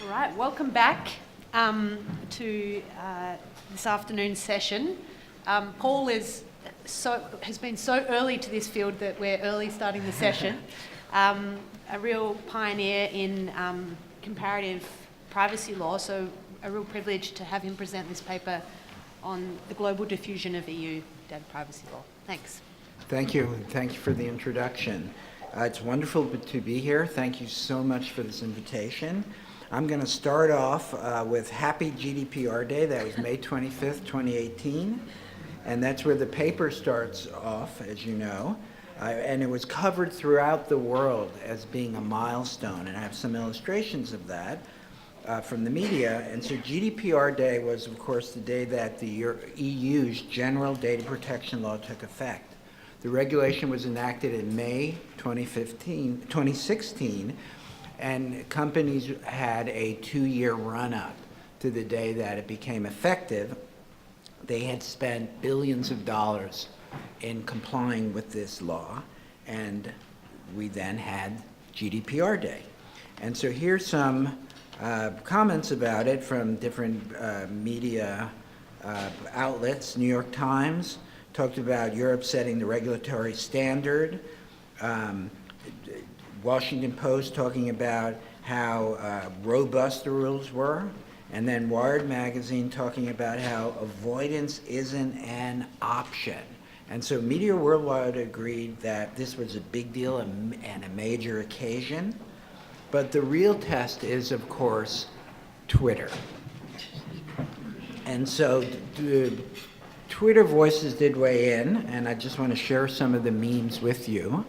All right, welcome back to this afternoon's session. Paul has been so early to this field that we're early starting the session. A real pioneer in comparative privacy law, so a real privilege to have him present this paper on the global diffusion of EU data privacy law. Thanks. Thank you. Thank you for the introduction. It's wonderful to be here. Thank you so much for this invitation. I'm going to start off with Happy GDPR Day. That was May 25th, 2018. And that's where the paper starts off, as you know. And it was covered throughout the world as being a milestone. And I have some illustrations of that from the media. And so GDPR Day was, of course, the day that the EU's General Data Protection Law took effect. The regulation was enacted in May 2016, and companies had a 2-year run-up to the day that it became effective. They had spent billions of dollars in complying with this law, and we then had GDPR Day. And so here's some comments about it from different media outlets. New York Times talked about Europe setting the regulatory standard. Washington Post talking about how robust the rules were. And then Wired magazine talking about how avoidance isn't an option. And so Media Worldwide agreed that this was a big deal and a major occasion. But the real test is, of course, Twitter. And so the Twitter voices did weigh in, and I just want to share some of the memes with you.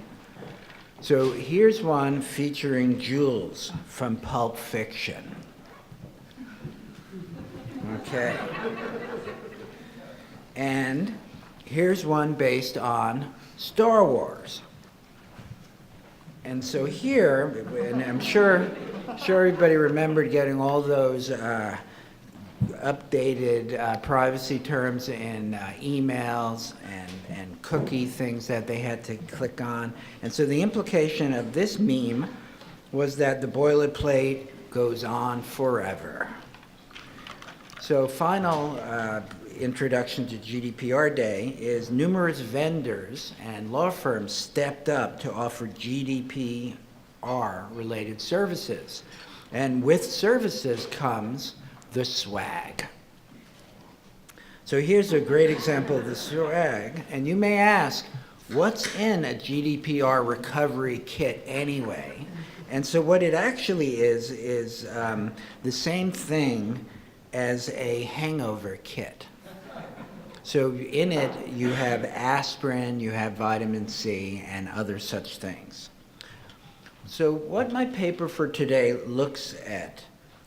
So here's one featuring Jules from Pulp Fiction. Okay. And here's one based on Star Wars. And so here, and I'm sure everybody remembered getting all those updated privacy terms in emails and cookie things that they had to click on. And so the implication of this meme was that the boilerplate goes on forever. So final introduction to GDPR Day is numerous vendors and law firms stepped up to offer GDPR-related services. And with services comes the swag. So here's a great example of the swag, and you may ask, what's in a GDPR recovery kit anyway? And so what it actually is the same thing as a hangover kit. So in it, you have aspirin, you have vitamin C, and other such things. So what my paper for today looks at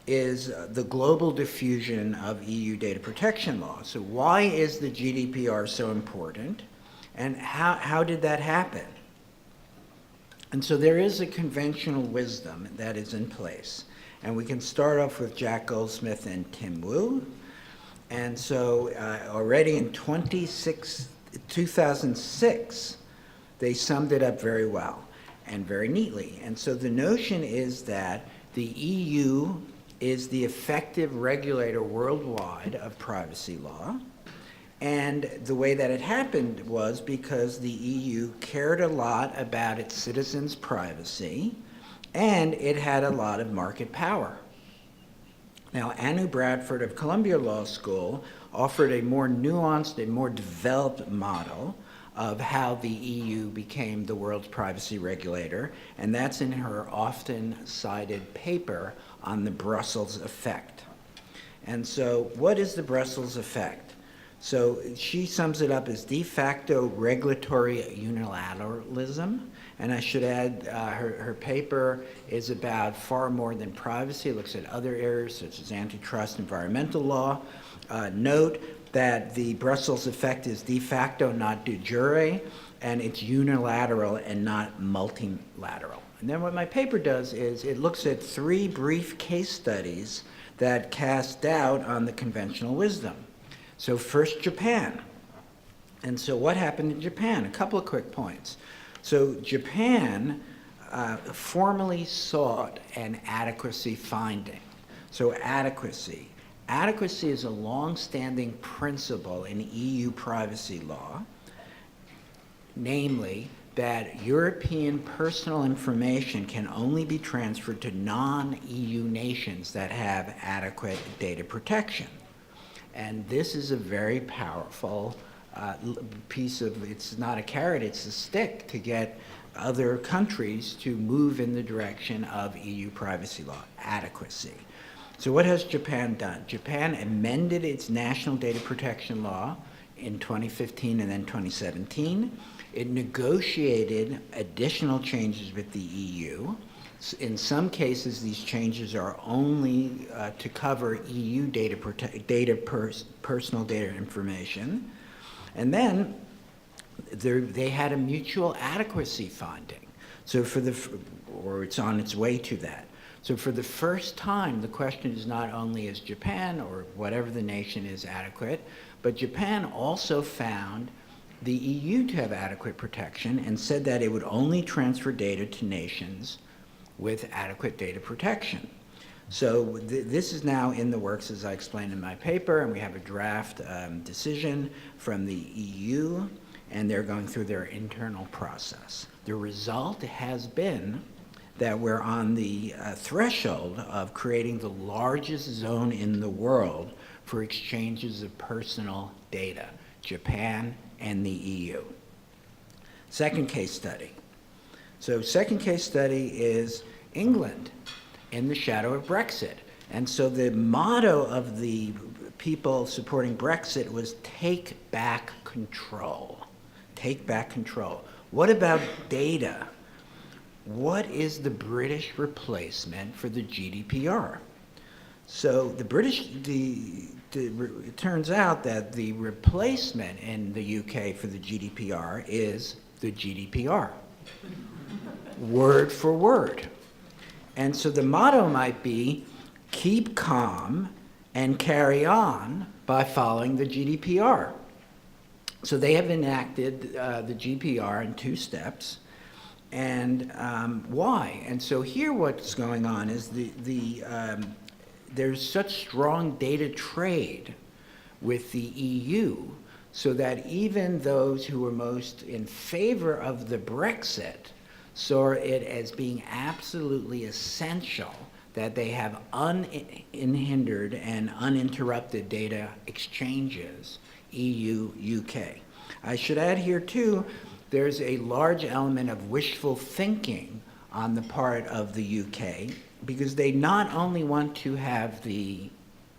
is the global diffusion of EU data protection law. So why is the GDPR so important, and how did that happen? And so there is a conventional wisdom that is in place. And we can start off with Jack Goldsmith and Tim Wu. And so already in 2006, they summed it up very well and very neatly. And so the notion is that the EU is the effective regulator worldwide of privacy law. And the way that it happened was because the EU cared a lot about its citizens' privacy, and it had a lot of market power. Now, Anu Bradford of Columbia Law School offered a more nuanced and more developed model of how the EU became the world's privacy regulator, and that's in her often cited paper on the Brussels effect. And so what is the Brussels effect? So she sums it up as de facto regulatory unilateralism. And I should add, her paper is about far more than privacy. It looks at other areas such as antitrust, environmental law. Note that the Brussels effect is de facto, not de jure, and it's unilateral and not multilateral. And then what my paper does is it looks at 3 brief case studies that cast doubt on the conventional wisdom. So first, Japan. And so what happened in Japan? A couple of quick points. So Japan formally sought an adequacy finding. So adequacy. Adequacy is a long-standing principle in EU privacy law, namely that European personal information can only be transferred to non-EU nations that have adequate data protection. And this is a very powerful piece of, it's not a carrot, it's a stick to get other countries to move in the direction of EU privacy law, adequacy. So what has Japan done? Japan amended its national data protection law in 2015 and then 2017. It negotiated additional changes with the EU. In some cases, these changes are only to cover EU personal data information. And then they had a mutual adequacy finding. So or it's on its way to that. So for the first time, the question is not only is Japan or whatever the nation is adequate, but Japan also found the EU to have adequate protection and said that it would only transfer data to nations with adequate data protection. So this is now in the works, as I explained in my paper, and we have a draft decision from the EU, and they're going through their internal process. The result has been that we're on the threshold of creating the largest zone in the world for exchanges of personal data, Japan and the EU. Second case study. So second case study is England in the shadow of Brexit. And so the motto of the people supporting Brexit was take back control. Take back control. What about data? What is the British replacement for the GDPR? So it turns out that the replacement in the UK for the GDPR is the GDPR, word for word. And so the motto might be, keep calm and carry on by following the GDPR. So they have enacted the GDPR in 2 steps. And why? And so here what's going on is there's such strong data trade with the EU, so that even those who were most in favor of the Brexit saw it as being absolutely essential that they have unhindered and uninterrupted data exchanges, EU-UK. I should add here too, there's a large element of wishful thinking on the part of the UK, because they not only want to have the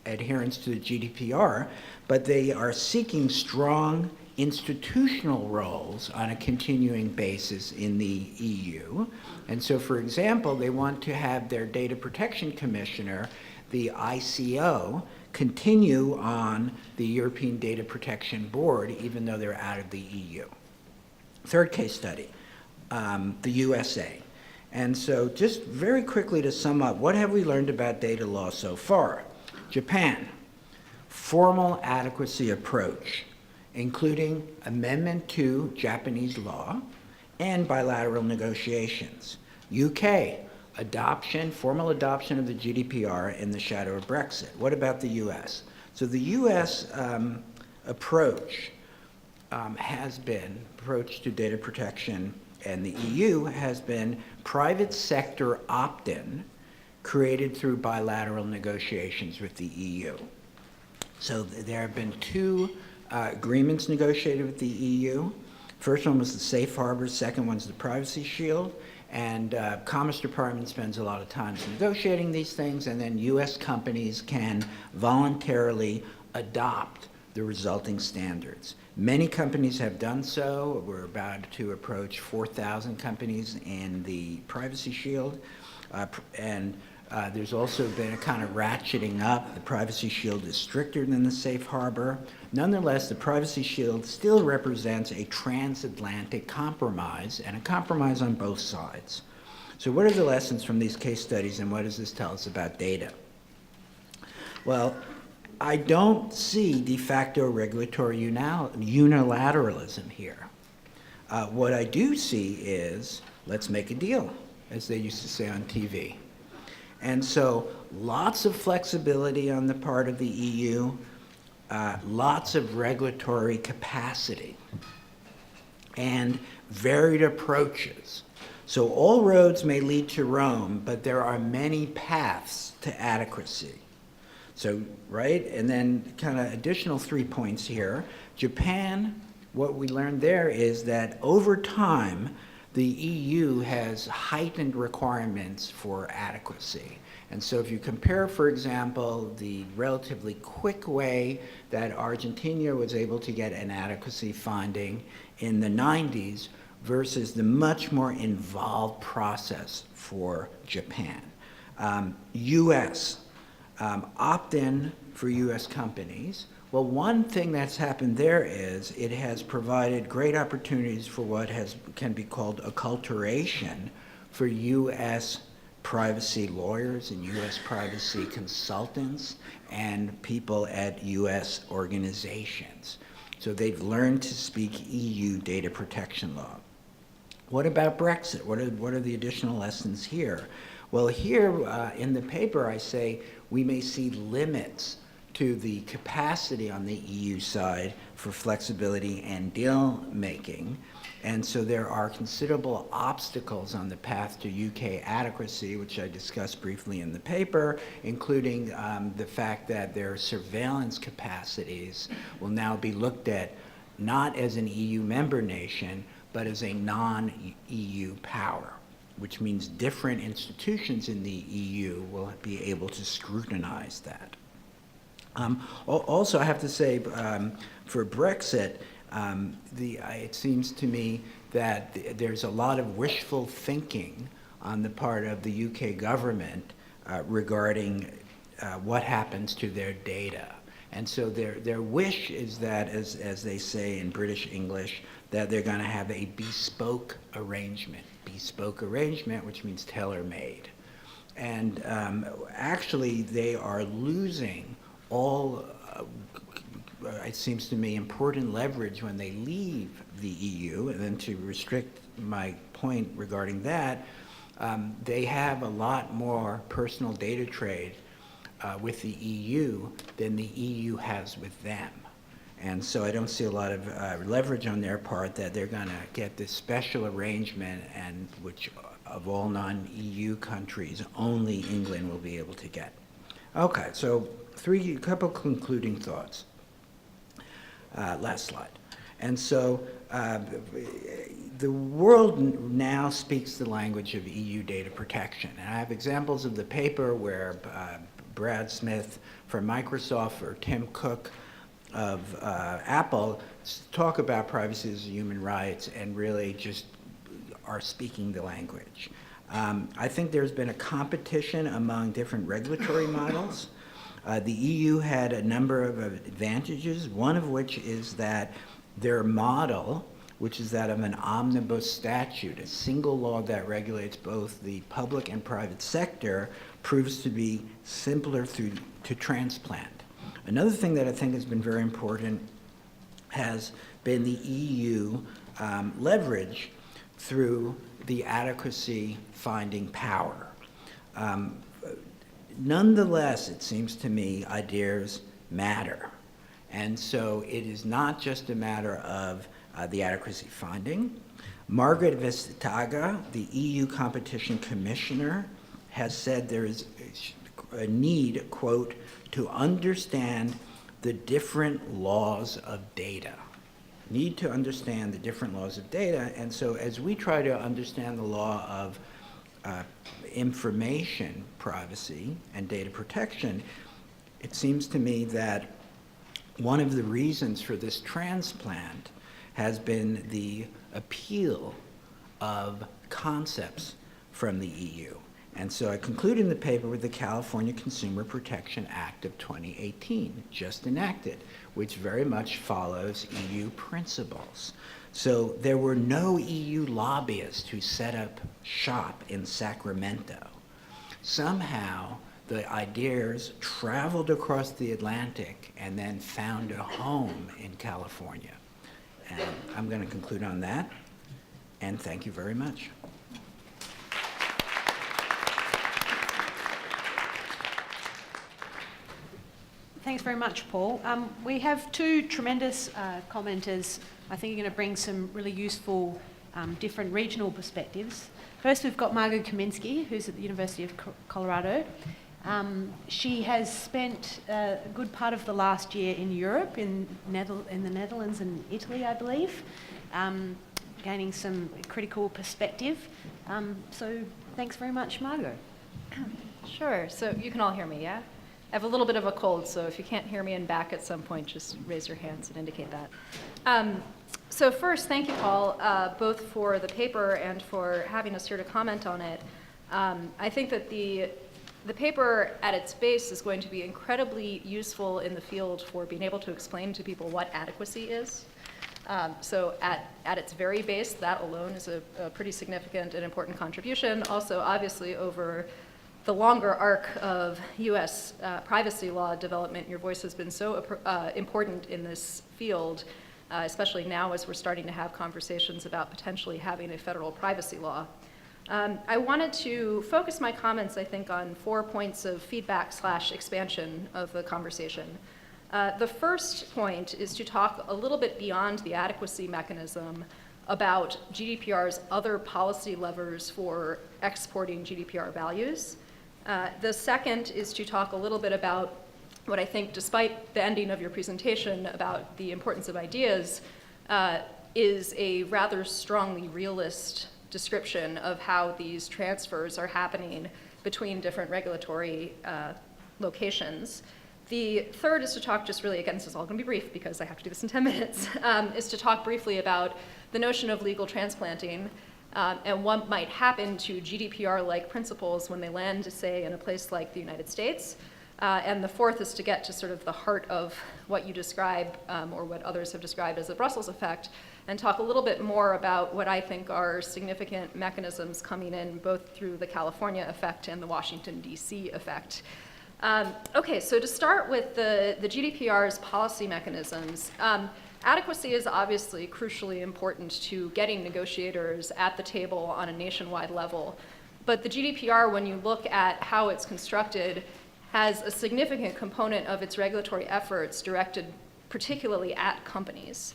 adherence to the GDPR, but they are seeking strong institutional roles on a continuing basis in the EU. And so, for example, they want to have their data protection commissioner, the ICO, continue on the European Data Protection Board, even though they're out of the EU. Third case study, the USA. And so just very quickly to sum up, what have we learned about data law so far? Japan, formal adequacy approach, including amendment to Japanese law and bilateral negotiations. UK, formal adoption of the GDPR in the shadow of Brexit. What about the US? So the US approach to data protection, and the EU has been private sector opt-in created through bilateral negotiations with the EU. So there have been 2 agreements negotiated with the EU. First one was the Safe Harbor, second one's the Privacy Shield. And Commerce Department spends a lot of time negotiating these things, and then US companies can voluntarily adopt the resulting standards. Many companies have done so. We're about to approach 4,000 companies in the Privacy Shield. There's also been a kind of ratcheting up. The Privacy Shield is stricter than the Safe Harbor. Nonetheless, the Privacy Shield still represents a transatlantic compromise, and a compromise on both sides. So what are the lessons from these case studies, and what does this tell us about data? Well, I don't see de facto regulatory unilateralism here. What I do see is, let's make a deal, as they used to say on TV. And so lots of flexibility on the part of the EU, lots of regulatory capacity, and varied approaches. So all roads may lead to Rome, but there are many paths to adequacy. So, right, and then kind of additional 3 points here. Japan, what we learned there is that over time, the EU has heightened requirements for adequacy. And so if you compare, for example, the relatively quick way that Argentina was able to get an adequacy finding in the 90s versus the much more involved process for Japan. US, opt-in for US companies. Well, one thing that's happened there is it has provided great opportunities for what can be called acculturation for US privacy lawyers and US privacy consultants and people at US organizations. So they've learned to speak EU data protection law. What about Brexit? What are the additional lessons here? Well, here in the paper I say we may see limits to the capacity on the EU side for flexibility and deal making. And so there are considerable obstacles on the path to UK adequacy, which I discussed briefly in the paper, including the fact that their surveillance capacities will now be looked at not as an EU member nation, but as a non-EU power, which means different institutions in the EU will be able to scrutinize that. Also, I have to say, for Brexit, it seems to me that there's a lot of wishful thinking on the part of the UK government regarding what happens to their data. And so their wish is that, as they say in British English, that they're going to have a bespoke arrangement. Bespoke arrangement, which means tailor-made. And actually, they are losing all, it seems to me, important leverage when they leave the EU. And then to restrict my point regarding that, they have a lot more personal data trade with the EU than the EU has with them. And so I don't see a lot of leverage on their part that they're going to get this special arrangement, and which of all non-EU countries, only England will be able to get. Okay, so a couple concluding thoughts. Last slide. And so the world now speaks the language of EU data protection. And I have examples of the paper where Brad Smith from Microsoft or Tim Cook of Apple talk about privacy as a human right and really just are speaking the language. I think there's been a competition among different regulatory models. The EU had a number of advantages, one of which is that their model, which is that of an omnibus statute, a single law that regulates both the public and private sector, proves to be simpler to transplant. Another thing that I think has been very important has been the EU leverage through the adequacy finding power. Nonetheless, it seems to me, ideas matter. And so it is not just a matter of the adequacy finding. Margaret Vestager, the EU Competition Commissioner, has said there is a need, quote, to understand the different laws of data. Need to understand the different laws of data. And so as we try to understand the law of information privacy and data protection, it seems to me that one of the reasons for this transplant has been the appeal of concepts from the EU. And so I conclude in the paper with the California Consumer Protection Act of 2018, just enacted, which very much follows EU principles. So there were no EU lobbyists who set up shop in Sacramento. Somehow, the ideas traveled across the Atlantic and then found a home in California. And I'm going to conclude on that, and thank you very much. Thanks very much, Paul. We have two tremendous commenters. I think are going to bring some really useful different regional perspectives. First, we've got Margot Kaminsky, who's at the University of Colorado. She has spent a good part of the last year in Europe, in the Netherlands and Italy, I believe, gaining some critical perspective. So thanks very much, Margot. Sure. So you can all hear me, yeah? I have a little bit of a cold, so if you can't hear me in back at some point, just raise your hands and indicate that. So first, thank you, Paul, both for the paper and for having us here to comment on it. I think that the paper at its base is going to be incredibly useful in the field for being able to explain to people what adequacy is. So at its very base, that alone is a pretty significant and important contribution. Also, obviously, over the longer arc of US privacy law development, your voice has been so important in this field, especially now as we're starting to have conversations about potentially having a federal privacy law. I wanted to focus my comments, I think, on 4 points of feedback/expansion of the conversation. The first point is to talk a little bit beyond the adequacy mechanism about GDPR's other policy levers for exporting GDPR values. The second is to talk a little bit about what I think, despite the ending of your presentation about the importance of ideas, is a rather strongly realist description of how these transfers are happening between different regulatory locations. The third is to talk just really, again, this is all going to be brief because I have to do this in 10 minutes, is to talk briefly about the notion of legal transplanting and what might happen to GDPR-like principles when they land, say, in a place like the United States. And the fourth is to get to sort of the heart of what you describe, or what others have described as the Brussels effect, and talk a little bit more about what I think are significant mechanisms coming in both through the California effect and the Washington, D.C. effect. Okay, so to start with the GDPR's policy mechanisms, adequacy is obviously crucially important to getting negotiators at the table on a nationwide level. But the GDPR, when you look at how it's constructed, has a significant component of its regulatory efforts directed particularly at companies.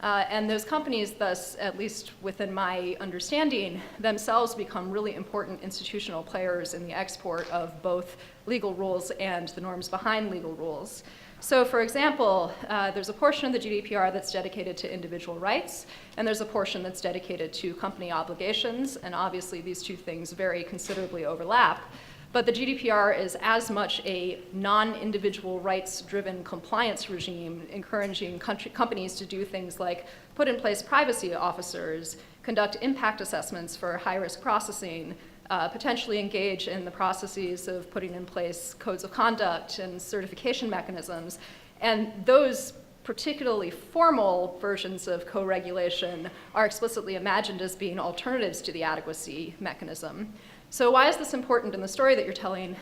And those companies, thus, at least within my understanding, themselves become really important institutional players in the export of both legal rules and the norms behind legal rules. So, for example, there's a portion of the GDPR that's dedicated to individual rights, and there's a portion that's dedicated to company obligations, and obviously these two things very considerably overlap. But the GDPR is as much a non-individual rights-driven compliance regime, encouraging companies to do things like put in place privacy officers, conduct impact assessments for high-risk processing, potentially engage in the processes of putting in place codes of conduct and certification mechanisms. And those particularly formal versions of co-regulation are explicitly imagined as being alternatives to the adequacy mechanism. So why is this important in the story that you're telling?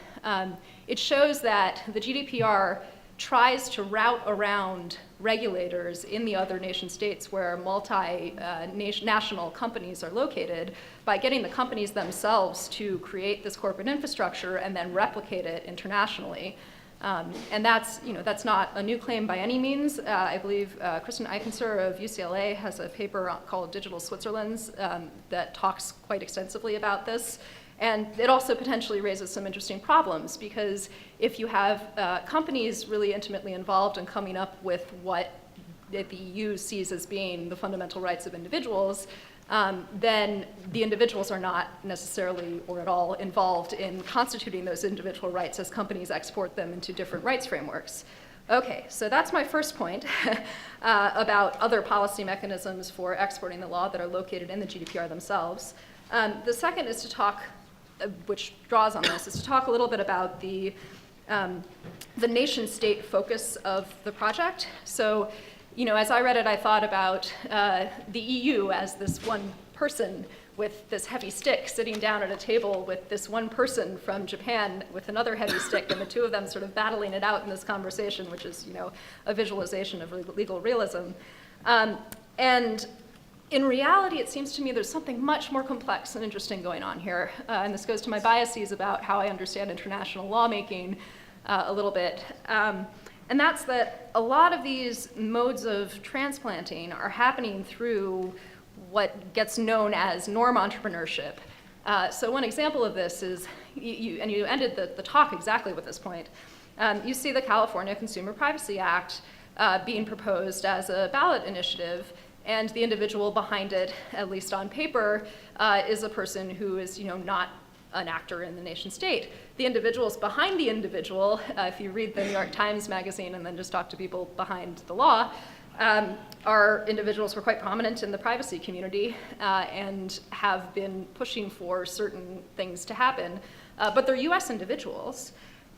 It shows that the GDPR tries to route around regulators in the other nation states where multinational companies are located by getting the companies themselves to create this corporate infrastructure and then replicate it internationally. And that's not a new claim by any means. I believe Kristen Eichenser of UCLA has a paper called Digital Switzerlands that talks quite extensively about this. And it also potentially raises some interesting problems because if you have companies really intimately involved in coming up with what the EU sees as being the fundamental rights of individuals, then the individuals are not necessarily or at all involved in constituting those individual rights as companies export them into different rights frameworks. Okay, so that's my first point about other policy mechanisms for exporting the law that are located in the GDPR themselves. The second is to talk, which draws on this, is to talk a little bit about the nation-state focus of the project. So, as I read it, I thought about the EU as this one person with this heavy stick sitting down at a table with this one person from Japan with another heavy stick, and the two of them sort of battling it out in this conversation, which is, a visualization of legal realism. And in reality, it seems to me there's something much more complex and interesting going on here. And this goes to my biases about how I understand international lawmaking a little bit. And that's that a lot of these modes of transplanting are happening through what gets known as norm entrepreneurship. So one example of this is, you ended the talk exactly with this point. You see the California Consumer Privacy Act being proposed as a ballot initiative, and the individual behind it, at least on paper, is a person who is, not an actor in the nation state. The individuals behind the individual, if you read the New York Times magazine and then just talk to people behind the law, are individuals who are quite prominent in the privacy community and have been pushing for certain things to happen, but they're US individuals.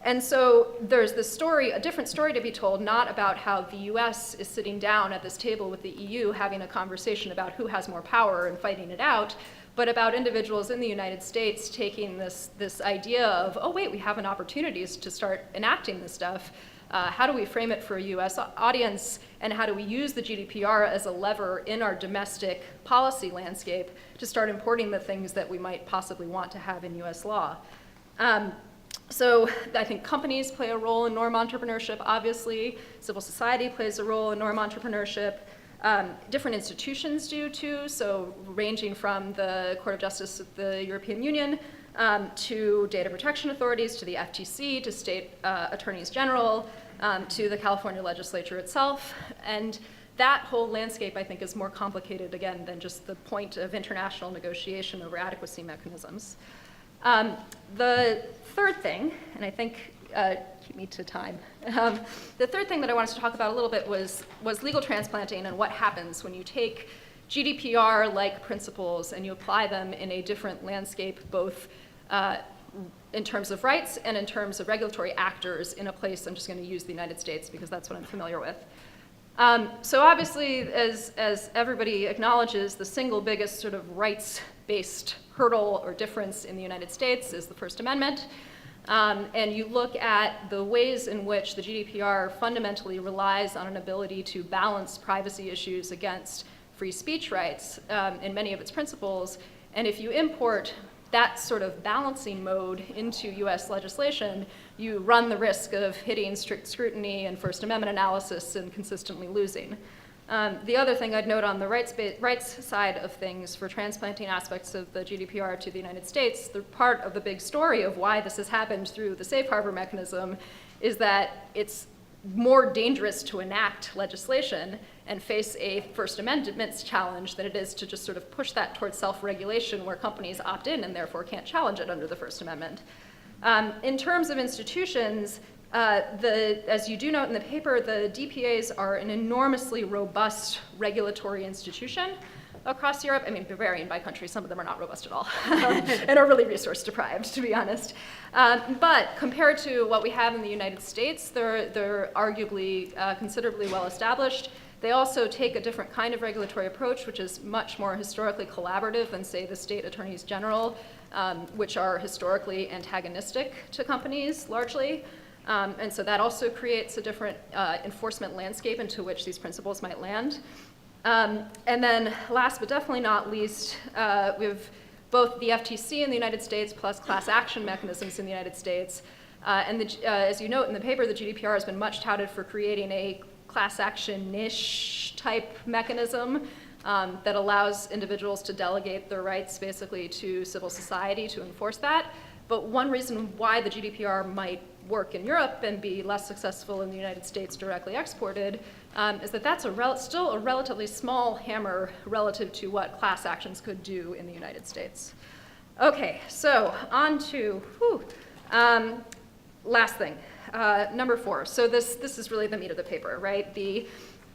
And so there's this story, a different story to be told, not about how the US is sitting down at this table with the EU having a conversation about who has more power and fighting it out, but about individuals in the United States taking this idea of, oh wait, we have an opportunity to start enacting this stuff. How do we frame it for a US audience, and how do we use the GDPR as a lever in our domestic policy landscape to start importing the things that we might possibly want to have in US law? So I think companies play a role in norm entrepreneurship, obviously. Civil society plays a role in norm entrepreneurship. Different institutions do too, so ranging from the Court of Justice of the European Union to data protection authorities, to the FTC, to state attorneys general, to the California legislature itself. And that whole landscape, I think, is more complicated, again, than just the point of international negotiation over adequacy mechanisms. The third thing, and I think, keep me to time. The third thing that I wanted to talk about a little bit was legal transplanting and what happens when you take GDPR-like principles and you apply them in a different landscape, both in terms of rights and in terms of regulatory actors in a place. I'm just going to use the United States because that's what I'm familiar with. So obviously, as everybody acknowledges, the single biggest sort of rights-based hurdle or difference in the United States is the First Amendment. And you look at the ways in which the GDPR fundamentally relies on an ability to balance privacy issues against free speech rights in many of its principles. And if you import that sort of balancing mode into US legislation, you run the risk of hitting strict scrutiny and First Amendment analysis and consistently losing. The other thing I'd note on the rights side of things for transplanting aspects of the GDPR to the United States, the part of the big story of why this has happened through the safe harbor mechanism is that it's more dangerous to enact legislation and face a First Amendment challenge than it is to just sort of push that towards self-regulation where companies opt in and therefore can't challenge it under the First Amendment. In terms of institutions, as you do note in the paper, the DPAs are an enormously robust regulatory institution across Europe. I mean, varying by country, some of them are not robust at all and are really resource deprived, to be honest. But compared to what we have in the United States, they're arguably considerably well established. They also take a different kind of regulatory approach, which is much more historically collaborative than, say, the state attorneys general, which are historically antagonistic to companies, largely. And so that also creates a different enforcement landscape into which these principles might land. And then last but definitely not least, we have both the FTC in the United States plus class action mechanisms in the United States. And as you note in the paper, the GDPR has been much touted for creating a class action-ish type mechanism that allows individuals to delegate their rights basically to civil society to enforce that. But one reason why the GDPR might work in Europe and be less successful in the United States directly exported is that that's still a relatively small hammer relative to what class actions could do in the United States. Okay, so on to, last thing, number 4. So this is really the meat of the paper, right?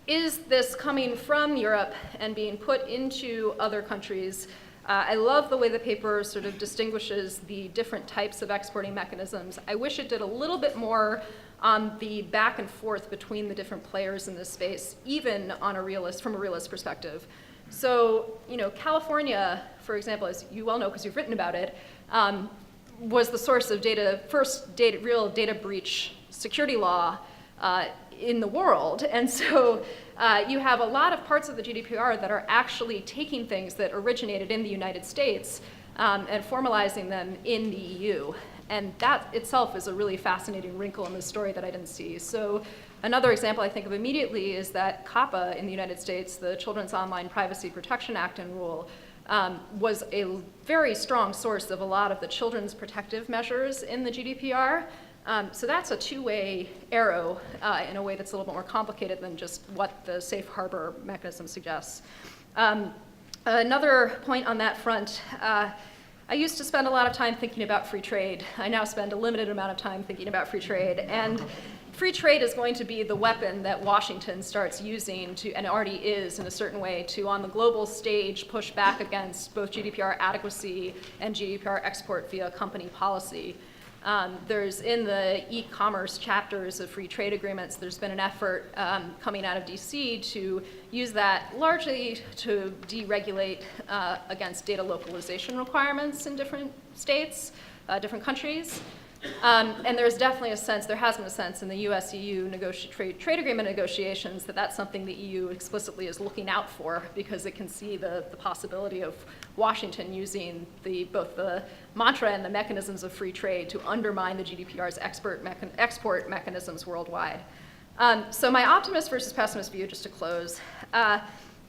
Is this coming from Europe and being put into other countries? I love the way the paper sort of distinguishes the different types of exporting mechanisms. I wish it did a little bit more on the back and forth between the different players in this space, even on from a realist perspective. So, California, for example, as you well know because you've written about it, was the source of real data breach security law in the world. And so you have a lot of parts of the GDPR that are actually taking things that originated in the United States and formalizing them in the EU. And that itself is a really fascinating wrinkle in the story that I didn't see. So another example I think of immediately is that COPPA in the United States, the Children's Online Privacy Protection Act and Rule, was a very strong source of a lot of the children's protective measures in the GDPR. So that's a two-way arrow in a way that's a little bit more complicated than just what the safe harbor mechanism suggests. Another point on that front, I used to spend a lot of time thinking about free trade. I now spend a limited amount of time thinking about free trade. And free trade is going to be the weapon that Washington starts using to, and already is in a certain way, to on the global stage push back against both GDPR adequacy and GDPR export via company policy. There's in the e-commerce chapters of free trade agreements, there's been an effort coming out of DC to use that largely to deregulate against data localization requirements in different states, different countries. And there's definitely a sense, there has been a sense in the US-EU trade agreement negotiations that that's something the EU explicitly is looking out for because it can see the possibility of Washington using both the mantra and the mechanisms of free trade to undermine the GDPR's export mechanisms worldwide. So my optimist versus pessimist view, just to close,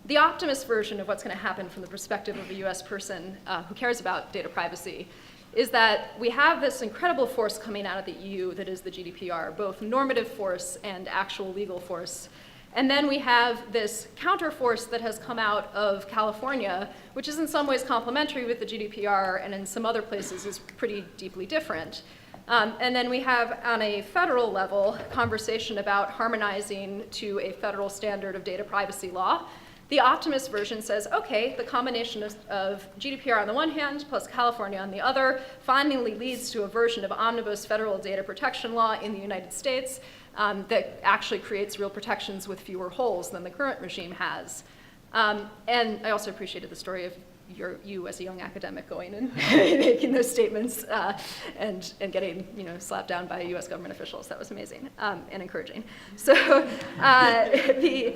the optimist version of what's going to happen from the perspective of a US person who cares about data privacy is that we have this incredible force coming out of the EU that is the GDPR, both normative force and actual legal force. And then we have this counterforce that has come out of California, which is in some ways complementary with the GDPR and in some other places is pretty deeply different. And then we have, on a federal level, conversation about harmonizing to a federal standard of data privacy law. The optimist version says, okay, the combination of GDPR on the one hand plus California on the other finally leads to a version of omnibus federal data protection law in the United States that actually creates real protections with fewer holes than the current regime has. And I also appreciated the story of you as a young academic going and making those statements and getting slapped down by US government officials. That was amazing and encouraging. So, the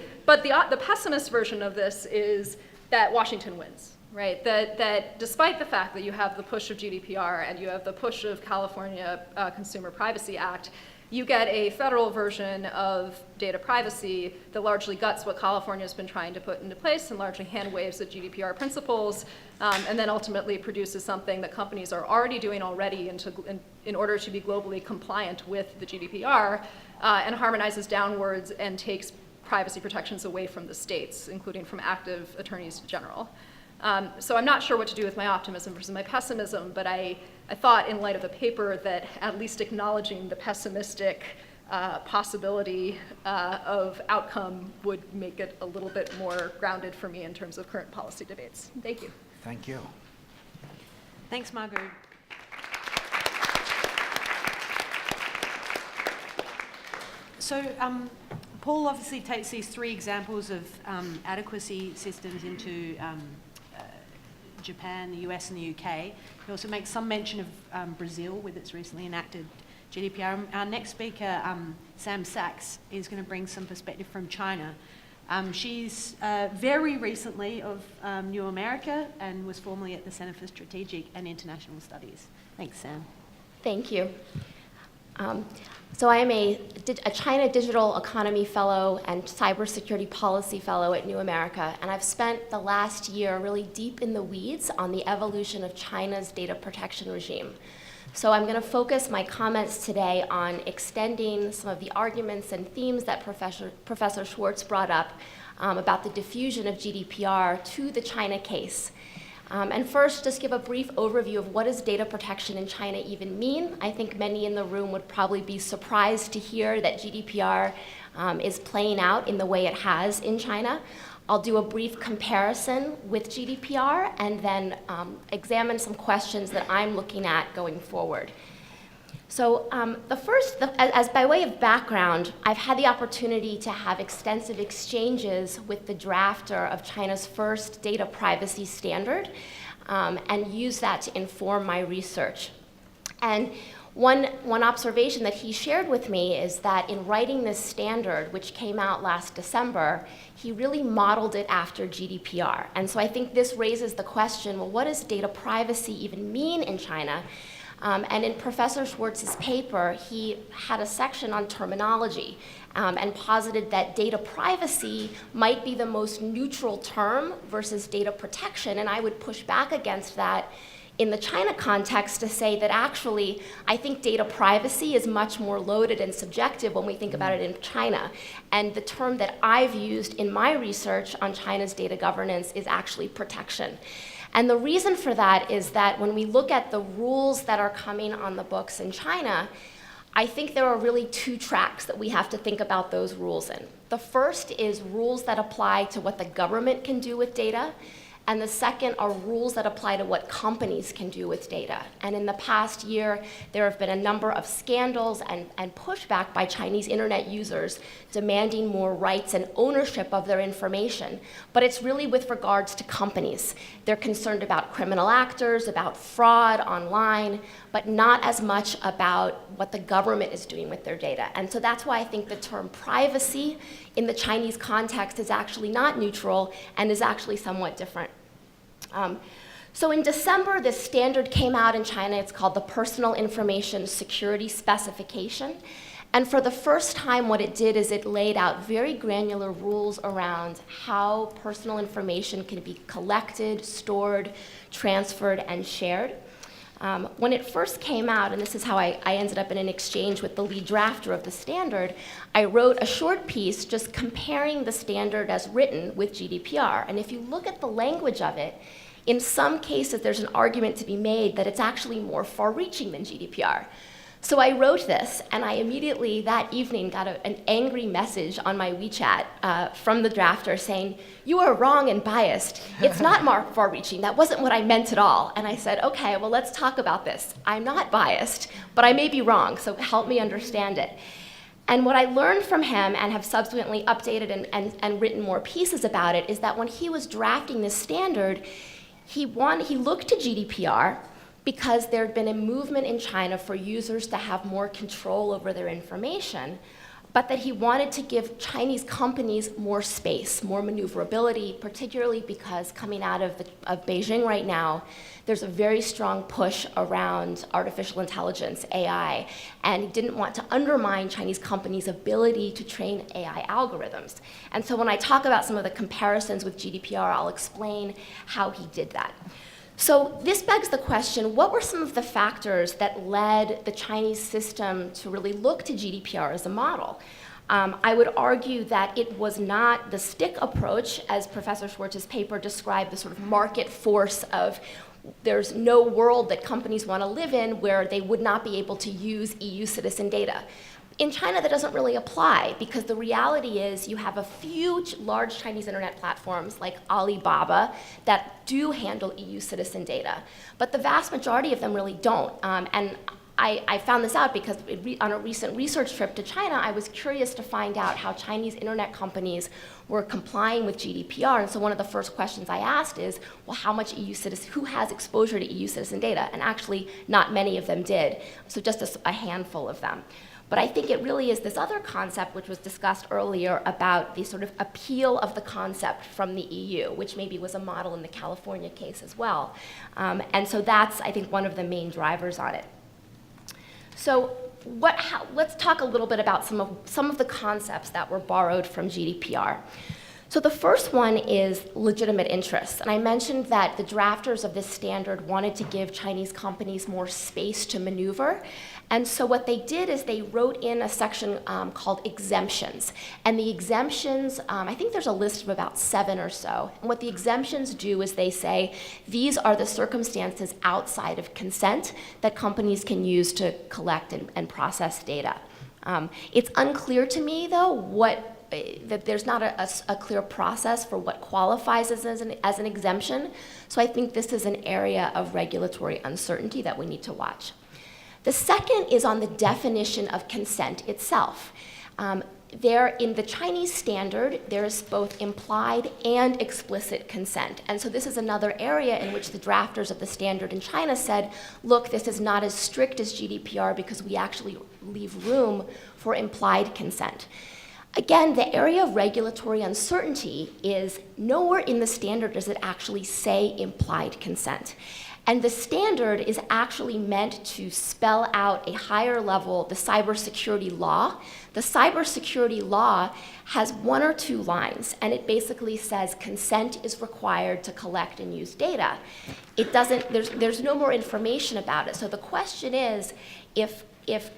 pessimist version of this is that Washington wins, right? That despite the fact that you have the push of GDPR and you have the push of California Consumer Privacy Act, you get a federal version of data privacy that largely guts what California has been trying to put into place and largely hand waves the GDPR principles, and then ultimately produces something that companies are already doing already in order to be globally compliant with the GDPR, and harmonizes downwards and takes privacy protections away from the states, including from active attorneys general. So I'm not sure what to do with my optimism versus my pessimism, but I thought in light of the paper that at least acknowledging the pessimistic possibility of outcome would make it a little bit more grounded for me in terms of current policy debates. Thank you. Thank you. Thanks, Margot. So Paul obviously takes these three examples of adequacy systems into Japan, the US, and the UK. He also makes some mention of Brazil with its recently enacted GDPR. Our next speaker, Sam Sachs, is going to bring some perspective from China. She's very recently of New America and was formerly at the Center for Strategic and International Studies. Thanks, Sam. Thank you. So I am a China Digital Economy Fellow and Cybersecurity Policy Fellow at New America, and I've spent the last year really deep in the weeds on the evolution of China's data protection regime. So I'm going to focus my comments today on extending some of the arguments and themes that Professor Schwartz brought up about the diffusion of GDPR to the China case. And first, just give a brief overview of what does data protection in China even mean. I think many in the room would probably be surprised to hear that GDPR is playing out in the way it has in China. I'll do a brief comparison with GDPR and then examine some questions that I'm looking at going forward. So as by way of background, I've had the opportunity to have extensive exchanges with the drafter of China's first data privacy standard and use that to inform my research. And one observation that he shared with me is that in writing this standard, which came out last December, he really modeled it after GDPR. And so I think this raises the question, well, what does data privacy even mean in China? And in Professor Schwartz's paper, he had a section on terminology and posited that data privacy might be the most neutral term versus data protection. And I would push back against that in the China context to say that actually, I think data privacy is much more loaded and subjective when we think about it in China. And the term that I've used in my research on China's data governance is actually protection. And the reason for that is that when we look at the rules that are coming on the books in China, I think there are really two tracks that we have to think about those rules in. The first is rules that apply to what the government can do with data, and the second are rules that apply to what companies can do with data. And in the past year, there have been a number of scandals and pushback by Chinese internet users demanding more rights and ownership of their information. But it's really with regards to companies. They're concerned about criminal actors, about fraud online, but not as much about what the government is doing with their data. And so that's why I think the term privacy in the Chinese context is actually not neutral and is actually somewhat different. So in December, this standard came out in China. It's called the Personal Information Security Specification. And for the first time, what it did is it laid out very granular rules around how personal information can be collected, stored, transferred, and shared. When it first came out, and this is how I ended up in an exchange with the lead drafter of the standard, I wrote a short piece just comparing the standard as written with GDPR. And if you look at the language of it, in some cases there's an argument to be made that it's actually more far-reaching than GDPR. So I wrote this, and I immediately that evening got an angry message on my WeChat from the drafter saying, "You are wrong and biased. It's not more far-reaching. That wasn't what I meant at all." And I said, "Okay, well, let's talk about this. I'm not biased, but I may be wrong, so help me understand it." And what I learned from him and have subsequently updated and written more pieces about it is that when he was drafting this standard, he looked to GDPR because there had been a movement in China for users to have more control over their information, but that he wanted to give Chinese companies more space, more maneuverability, particularly because coming out of Beijing right now, there's a very strong push around artificial intelligence, AI, and he didn't want to undermine Chinese companies' ability to train AI algorithms. And so when I talk about some of the comparisons with GDPR, I'll explain how he did that. So this begs the question, what were some of the factors that led the Chinese system to really look to GDPR as a model? I would argue that it was not the stick approach, as Professor Schwartz's paper described, the sort of market force of there's no world that companies want to live in where they would not be able to use EU citizen data. In China, that doesn't really apply because the reality is you have a few large Chinese internet platforms like Alibaba that do handle EU citizen data, but the vast majority of them really don't. And I found this out because on a recent research trip to China, I was curious to find out how Chinese internet companies were complying with GDPR. And so one of the first questions I asked is, well, who has exposure to EU citizen data? And actually, not many of them did, so just a handful of them. But I think it really is this other concept, which was discussed earlier, about the sort of appeal of the concept from the EU, which maybe was a model in the California case as well. And so that's, I think, one of the main drivers on it. So let's talk a little bit about some of the concepts that were borrowed from GDPR. So the first one is legitimate interests. And I mentioned that the drafters of this standard wanted to give Chinese companies more space to maneuver. And so what they did is they wrote in a section called exemptions. And the exemptions, I think there's a list of about 7 or so. And what the exemptions do is they say, these are the circumstances outside of consent that companies can use to collect and process data. It's unclear to me, though, that there's not a clear process for what qualifies as an exemption. So I think this is an area of regulatory uncertainty that we need to watch. The second is on the definition of consent itself. There, in the Chinese standard, there is both implied and explicit consent. And so this is another area in which the drafters of the standard in China said, look, this is not as strict as GDPR because we actually leave room for implied consent. Again, the area of regulatory uncertainty is nowhere in the standard does it actually say implied consent. And the standard is actually meant to spell out a higher level, the cybersecurity law. The cybersecurity law has 1 or 2 lines, and it basically says consent is required to collect and use data. It doesn't, there's no more information about it. So the question is, if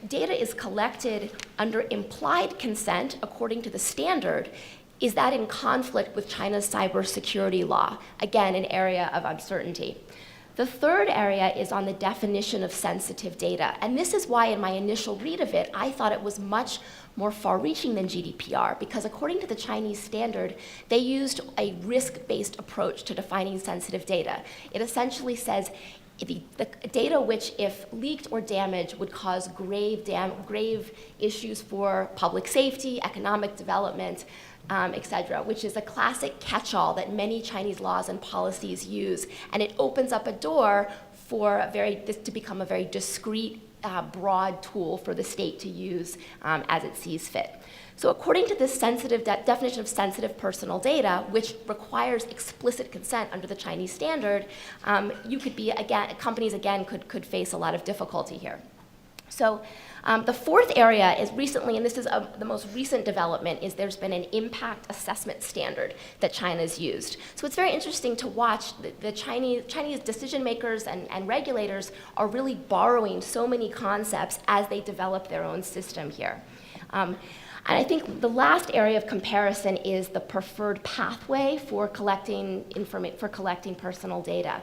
data is collected under implied consent according to the standard, is that in conflict with China's cybersecurity law? Again, an area of uncertainty. The third area is on the definition of sensitive data. And this is why in my initial read of it, I thought it was much more far-reaching than GDPR, because according to the Chinese standard, they used a risk-based approach to defining sensitive data. It essentially says the data which, if leaked or damaged, would cause grave issues for public safety, economic development, etc., which is a classic catch-all that many Chinese laws and policies use, and it opens up a door for this to become a very discrete, broad tool for the state to use as it sees fit. So according to this definition of sensitive personal data, which requires explicit consent under the Chinese standard, companies again could face a lot of difficulty here. So the fourth area is recently, and this is the most recent development, is there's been an impact assessment standard that China's used. So it's very interesting to watch the Chinese decision makers and regulators are really borrowing so many concepts as they develop their own system here. And I think the last area of comparison is the preferred pathway for collecting personal data.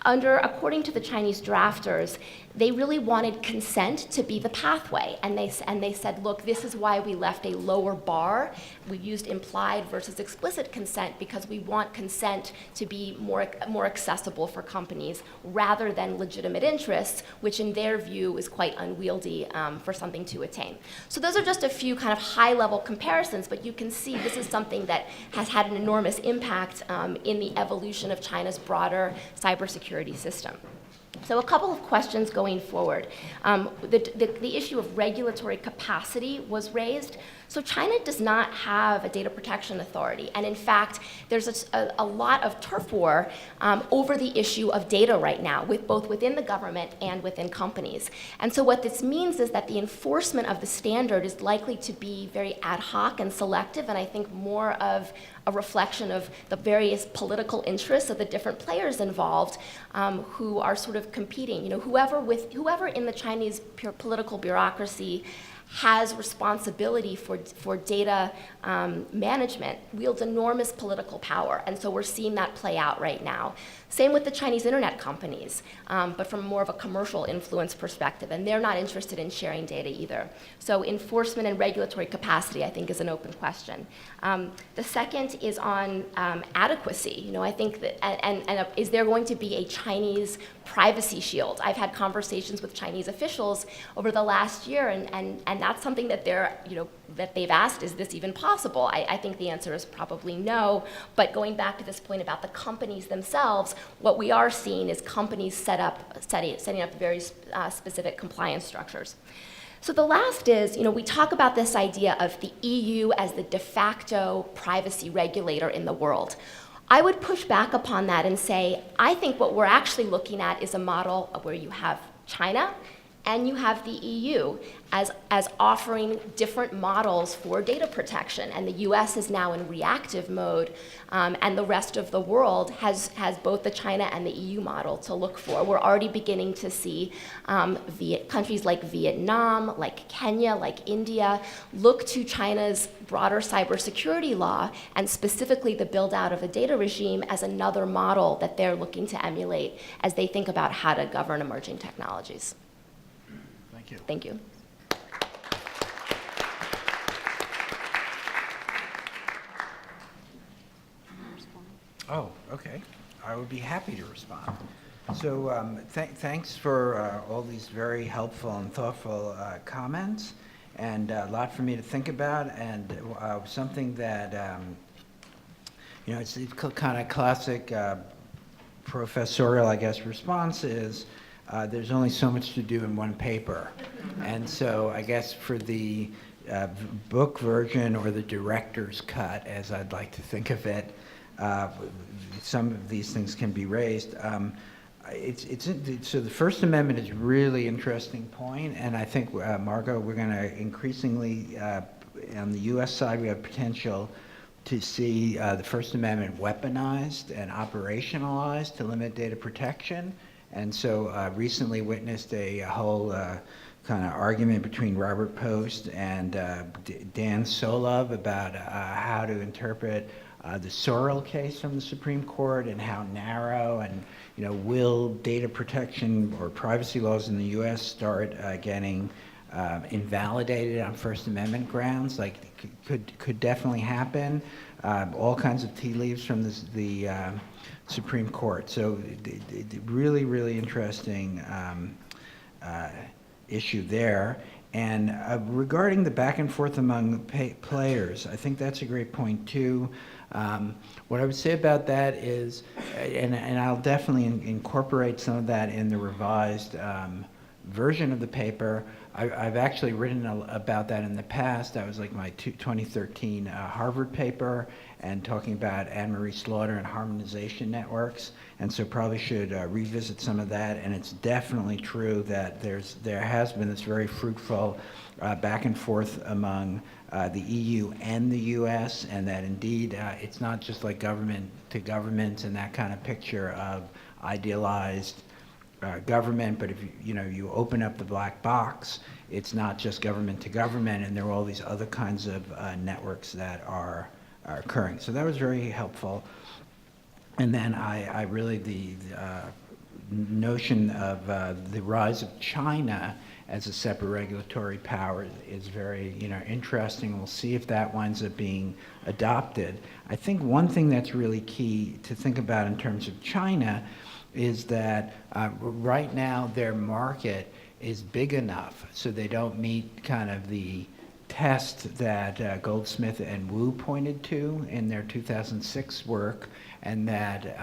According to the Chinese drafters, they really wanted consent to be the pathway, and they said, look, this is why we left a lower bar. We used implied versus explicit consent because we want consent to be more accessible for companies rather than legitimate interests, which in their view is quite unwieldy for something to attain. So those are just a few kind of high-level comparisons, but you can see this is something that has had an enormous impact in the evolution of China's broader cybersecurity system. So a couple of questions going forward. The issue of regulatory capacity was raised. So China does not have a data protection authority. And in fact, there's a lot of turf war over the issue of data right now, both within the government and within companies. And so what this means is that the enforcement of the standard is likely to be very ad hoc and selective, and I think more of a reflection of the various political interests of the different players involved who are sort of competing. You know, whoever in the Chinese political bureaucracy has responsibility for data management wields enormous political power, and so we're seeing that play out right now. Same with the Chinese internet companies, but from more of a commercial influence perspective, and they're not interested in sharing data either. So enforcement and regulatory capacity, I think, is an open question. The second is on adequacy. You know, I think that, is there going to be a Chinese privacy shield? I've had conversations with Chinese officials over the last year, and that's something that that they've asked, is this even possible? I think the answer is probably no, but going back to this point about the companies themselves, what we are seeing is companies setting up very specific compliance structures. So the last is, we talk about this idea of the EU as the de facto privacy regulator in the world. I would push back upon that and say, I think what we're actually looking at is a model where you have China and you have the EU as offering different models for data protection. And the US is now in reactive mode, and the rest of the world has both the China and the EU model to look for. We're already beginning to see countries like Vietnam, like Kenya, like India, look to China's broader cybersecurity law, and specifically the build-out of a data regime, as another model that they're looking to emulate as they think about how to govern emerging technologies. Thank you. Thank you. Oh, okay. I would be happy to respond. So thanks for all these very helpful and thoughtful comments, and a lot for me to think about, and something that, it's kind of classic professorial, I guess, response is, there's only so much to do in one paper. And so I guess for the book version, or the director's cut, as I'd like to think of it, some of these things can be raised. So the First Amendment is a really interesting point, and I think, Margot, we're going to increasingly, on the U.S. side, we have potential to see the First Amendment weaponized and operationalized to limit data protection. And so recently witnessed a whole kind of argument between Robert Post and Dan Solove about how to interpret the Sorrell case from the Supreme Court and how narrow and, will data protection or privacy laws in the U.S. start getting invalidated on First Amendment grounds? Like, could definitely happen. All kinds of tea leaves from the Supreme Court. So really, really interesting issue there. And regarding the back and forth among players, I think that's a great point too. What I would say about that is, and I'll definitely incorporate some of that in the revised version of the paper. I've actually written about that in the past. That was like my 2013 Harvard paper, and talking about Anne-Marie Slaughter and harmonization networks. And so probably should revisit some of that. And it's definitely true that there has been this very fruitful back and forth among the EU and the US, and that indeed it's not just like government to government and that kind of picture of idealized government, but if you open up the black box, it's not just government to government, and there are all these other kinds of networks that are occurring. So that was very helpful. And then I really, the notion of the rise of China as a separate regulatory power is very interesting. We'll see if that winds up being adopted. I think one thing that's really key to think about in terms of China is that right now their market is big enough so they don't meet kind of the test that Goldsmith and Wu pointed to in their 2006 work, and that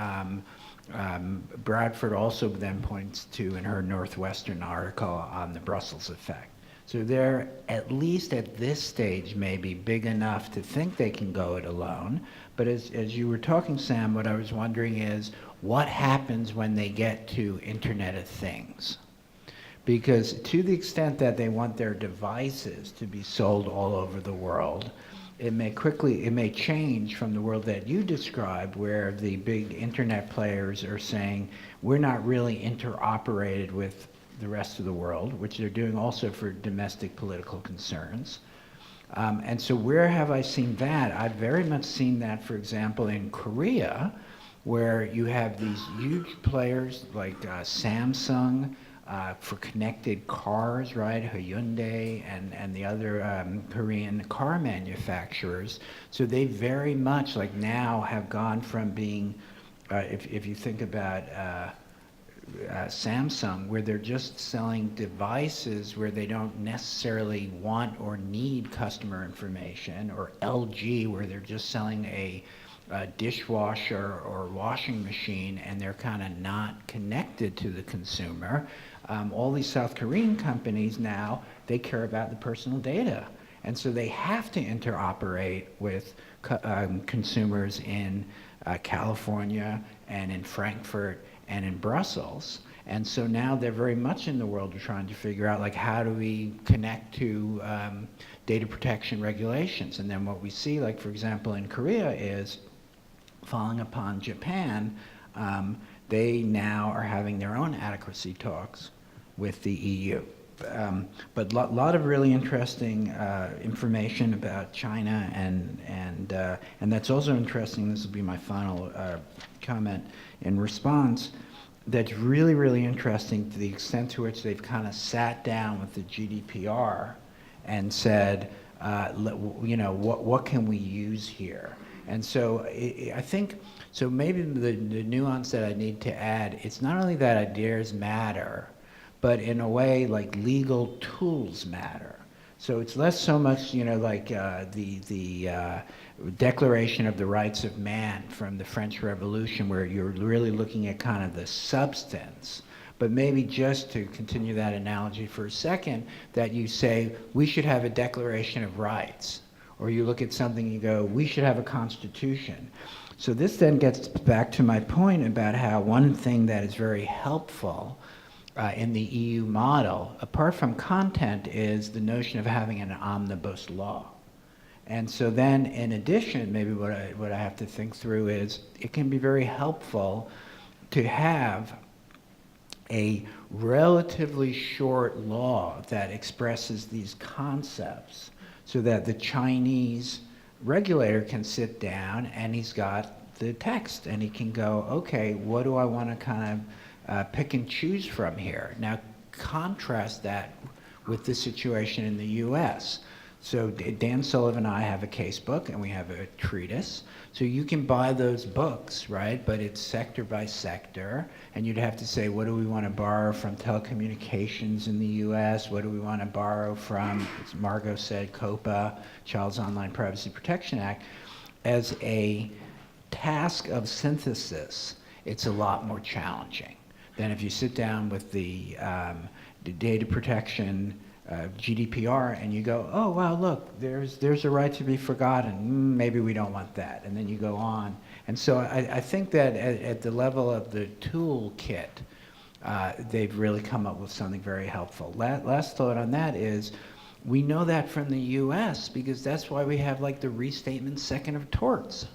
Bradford also then points to in her Northwestern article on the Brussels effect. So they're, at least at this stage, maybe big enough to think they can go it alone. But as you were talking, Sam, what I was wondering is, what happens when they get to Internet of Things? Because to the extent that they want their devices to be sold all over the world, it may change from the world that you described, where the big internet players are saying, we're not really interoperated with the rest of the world, which they're doing also for domestic political concerns. And so where have I seen that? I've very much seen that, for example, in Korea, where you have these huge players like Samsung, for connected cars, right? Hyundai and the other Korean car manufacturers. So they very much like now have gone from being, if you think about Samsung, where they're just selling devices where they don't necessarily want or need customer information, or LG, where they're just selling a dishwasher or washing machine and they're kind of not connected to the consumer. All these South Korean companies now, they care about the personal data. And so they have to interoperate with consumers in California and in Frankfurt and in Brussels. And so now they're very much in the world of trying to figure out, like, how do we connect to data protection regulations? And then what we see, like, for example, in Korea is, following upon Japan, they now are having their own adequacy talks with the EU. But a lot of really interesting information about China, and that's also interesting. This will be my final comment in response. That's really, really interesting to the extent to which they've kind of sat down with the GDPR and said, what can we use here? And so I think, so maybe the nuance that I need to add, it's not only that ideas matter, but in a way, like, legal tools matter. So it's less so much, like the Declaration of the Rights of Man from the French Revolution, where you're really looking at kind of the substance. But maybe just to continue that analogy for a second, that you say we should have a Declaration of Rights, or you look at something and you go, we should have a constitution. So this then gets back to my point about how one thing that is very helpful in the EU model, apart from content, is the notion of having an omnibus law. And so then, in addition, maybe what I have to think through is it can be very helpful to have a relatively short law that expresses these concepts so that the Chinese regulator can sit down and he's got the text and he can go, okay, what do I want to kind of pick and choose from here? Now, contrast that with the situation in the US. So Dan Sullivan and I have a casebook and we have a treatise. So you can buy those books, right? But it's sector by sector. And you'd have to say, what do we want to borrow from telecommunications in the US? What do we want to borrow from, as Margot said, COPA, Child's Online Privacy Protection Act? As a task of synthesis, it's a lot more challenging than if you sit down with the data protection GDPR and you go, oh, wow, look, there's a right to be forgotten. Maybe we don't want that. And then you go on. And so I think that at the level of the toolkit, they've really come up with something very helpful. Last thought on that is, we know that from the US because that's why we have like the restatement second of torts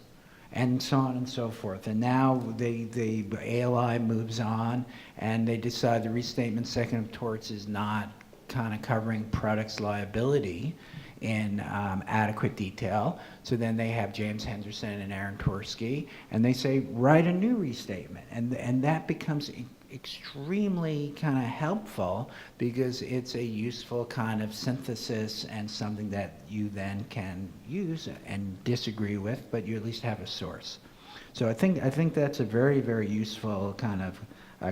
and so on and so forth. And now the ALI moves on and they decide the restatement second of torts is not kind of covering products liability in adequate detail. So then they have James Henderson and Aaron Tversky, and they say, write a new restatement. And that becomes extremely kind of helpful because it's a useful kind of synthesis and something that you then can use and disagree with, but you at least have a source. So I think that's a very, very useful kind of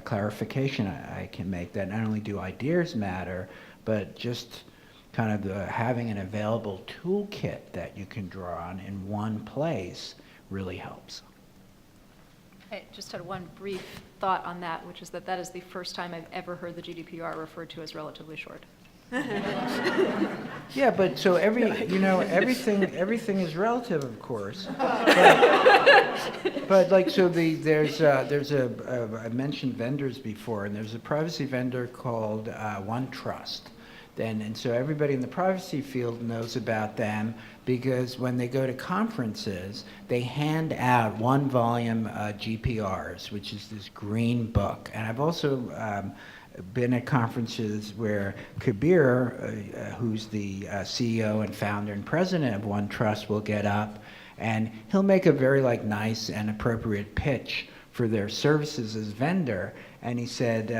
clarification I can make, that not only do ideas matter, but just kind of having an available toolkit that you can draw on in one place really helps. I just had one brief thought on that, which is that is the first time I've ever heard the GDPR referred to as relatively short. Yeah, but so everything is relative, of course. But like, so there's I mentioned vendors before, and there's a privacy vendor called OneTrust. And so everybody in the privacy field knows about them because when they go to conferences, they hand out 1-volume GPRs, which is this green book. And I've also been at conferences where Kabir, who's the CEO and founder and president of OneTrust, will get up and he'll make a very nice and appropriate pitch for their services as vendor. And he said,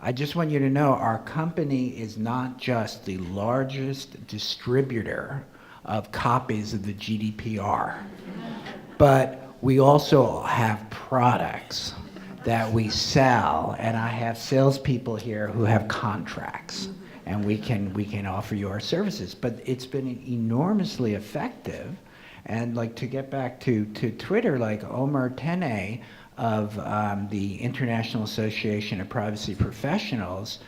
I just want you to know our company is not just the largest distributor of copies of the GDPR, but we also have products that we sell, and I have salespeople here who have contracts, and we can offer you our services. But it's been enormously effective. And to get back to Twitter, Omer Tene of the International Association of Privacy Professionals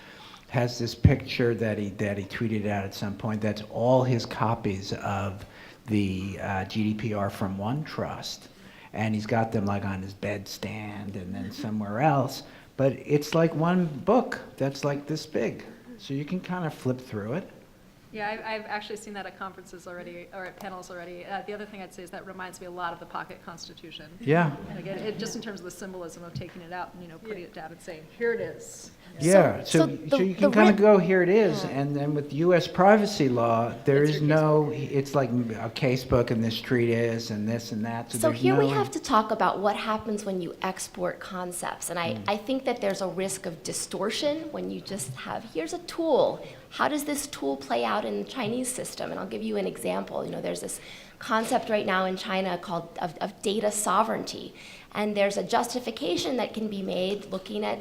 has this picture that he tweeted out at some point. That's all his copies of the GDPR from OneTrust. And he's got them on his bedstand and then somewhere else. But it's one book that's this big. So you can kind of flip through it. Yeah, I've actually seen that at conferences already, or at panels already. The other thing I'd say is that reminds me a lot of the Pocket Constitution. Yeah. And again, just in terms of the symbolism of taking it out and putting it down and saying, here it is. Yeah, so you can kind of go, here it is, and then with U.S. privacy law, there is no, it's like a casebook and this treatise and this and that. So here we have to talk about what happens when you export concepts. And I think that there's a risk of distortion when you just have, here's a tool. How does this tool play out in the Chinese system? And I'll give you an example. There's this concept right now in China called of data sovereignty. And there's a justification that can be made looking at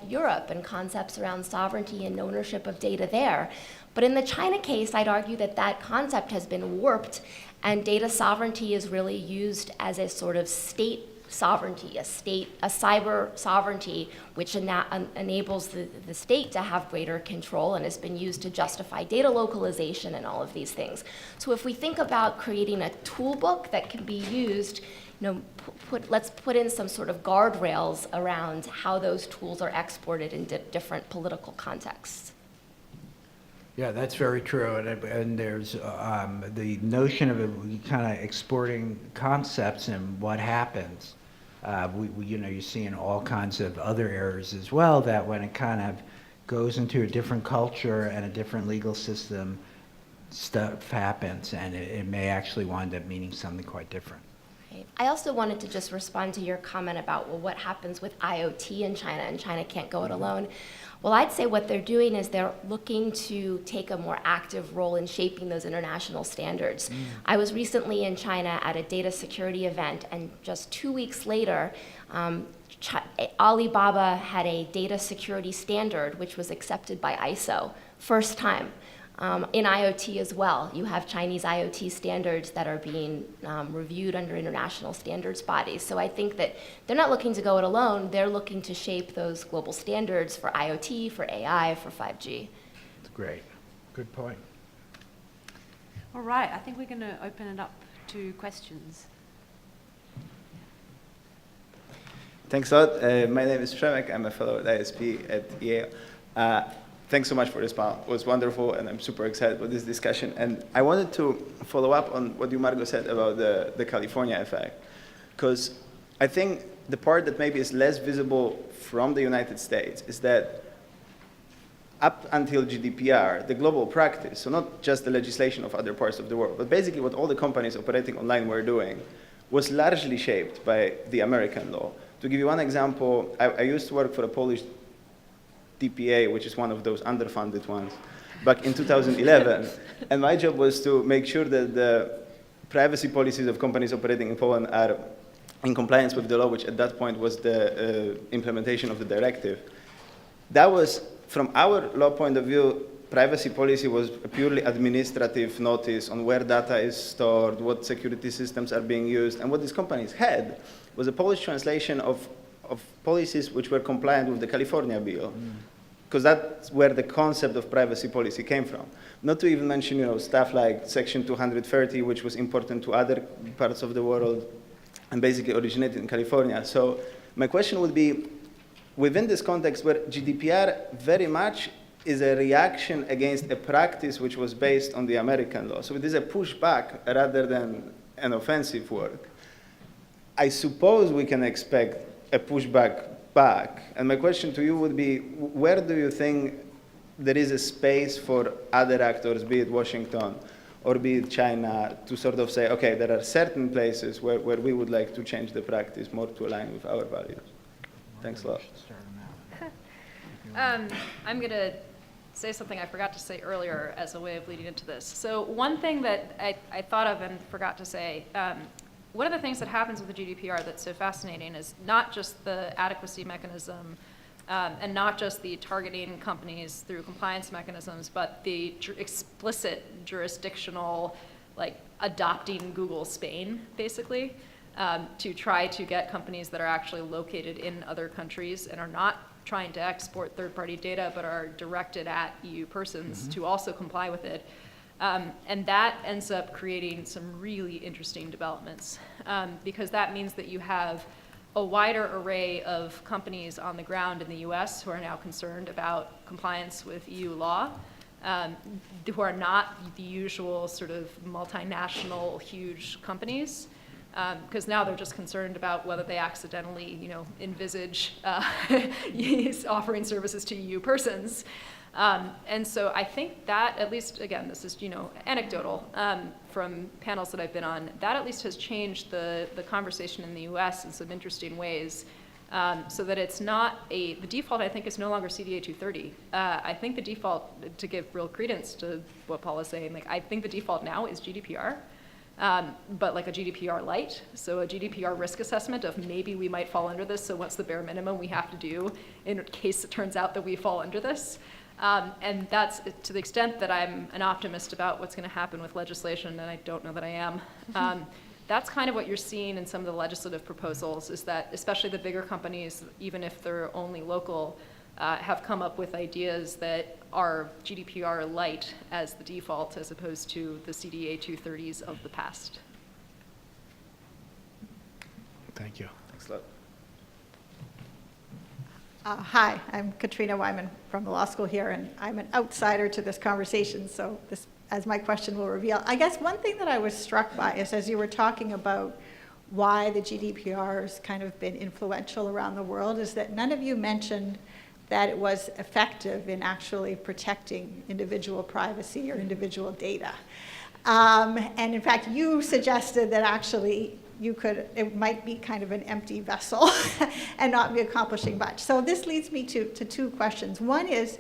Europe and concepts around sovereignty and ownership of data there. But in the China case, I'd argue that that concept has been warped, and data sovereignty is really used as a sort of state sovereignty, a cyber sovereignty, which enables the state to have greater control and has been used to justify data localization and all of these things. So if we think about creating a toolbook that can be used, let's put in some sort of guardrails around how those tools are exported in different political contexts. Yeah, that's very true, and there's the notion of kind of exporting concepts and what happens. You see in all kinds of other areas as well that when it kind of goes into a different culture and a different legal system, stuff happens, and it may actually wind up meaning something quite different. I also wanted to just respond to your comment about, well, what happens with IoT in China, and China can't go it alone. Well, I'd say what they're doing is they're looking to take a more active role in shaping those international standards. I was recently in China at a data security event, and just 2 weeks later, Alibaba had a data security standard which was accepted by ISO, first time. In IoT as well, you have Chinese IoT standards that are being reviewed under international standards bodies. So I think that they're not looking to go it alone, they're looking to shape those global standards for IoT, for AI, for 5G. That's great. Good point. All right, I think we're going to open it up to questions. Thanks a lot. My name is Przemek. I'm a fellow at ISP at Yale. Thanks so much for this panel. It was wonderful, and I'm super excited about this discussion. And I wanted to follow up on what you, Margot, said about the California effect, because I think the part that maybe is less visible from the United States is that up until GDPR, the global practice, so not just the legislation of other parts of the world, but basically what all the companies operating online were doing, was largely shaped by the American law. To give you one example, I used to work for a Polish DPA, which is one of those underfunded ones, back in 2011. And my job was to make sure that the privacy policies of companies operating in Poland are in compliance with the law, which at that point was the implementation of the directive. That was, from our law point of view, privacy policy was a purely administrative notice on where data is stored, what security systems are being used, and what these companies had was a Polish translation of policies which were compliant with the California bill, because that's where the concept of privacy policy came from. Not to even mention, stuff like Section 230, which was important to other parts of the world and basically originated in California. So my question would be, within this context where GDPR very much is a reaction against a practice which was based on the American law, so it is a pushback rather than an offensive work, I suppose we can expect a pushback back. And my question to you would be, where do you think there is a space for other actors, be it Washington or be it China, to sort of say, okay, there are certain places where we would like to change the practice more to align with our values? Thanks a lot. I'm going to say something I forgot to say earlier as a way of leading into this. So one thing that I thought of and forgot to say, one of the things that happens with the GDPR that's so fascinating is not just the adequacy mechanism and not just the targeting companies through compliance mechanisms, but the explicit jurisdictional, like adopting Google Spain, basically, to try to get companies that are actually located in other countries and are not trying to export third-party data, but are directed at EU persons to also comply with it. And that ends up creating some really interesting developments because that means that you have a wider array of companies on the ground in the US who are now concerned about compliance with EU law, who are not the usual sort of multinational huge companies, because now they're just concerned about whether they accidentally, envisage offering services to EU persons. And so I think that, at least, again, this is, anecdotal from panels that I've been on, that at least has changed the conversation in the US in some interesting ways, so that it's not the default, I think, is no longer CDA 230. I think the default, to give real credence to what Paul is saying, I think the default now is GDPR. But like a GDPR light, so a GDPR risk assessment of maybe we might fall under this, so what's the bare minimum we have to do in case it turns out that we fall under this. And that's to the extent that I'm an optimist about what's going to happen with legislation, and I don't know that I am. That's kind of what you're seeing in some of the legislative proposals, is that especially the bigger companies, even if they're only local, have come up with ideas that are GDPR light as the default, as opposed to the CDA 230s of the past. Thank you. Thanks a lot. Hi, I'm Katrina Wyman from the law school here, and I'm an outsider to this conversation, so this, as my question will reveal. I guess one thing that I was struck by is, as you were talking about why the GDPR has kind of been influential around the world, is that none of you mentioned that it was effective in actually protecting individual privacy or individual data. And in fact, you suggested that actually it might be kind of an empty vessel and not be accomplishing much. So this leads me to two questions. One is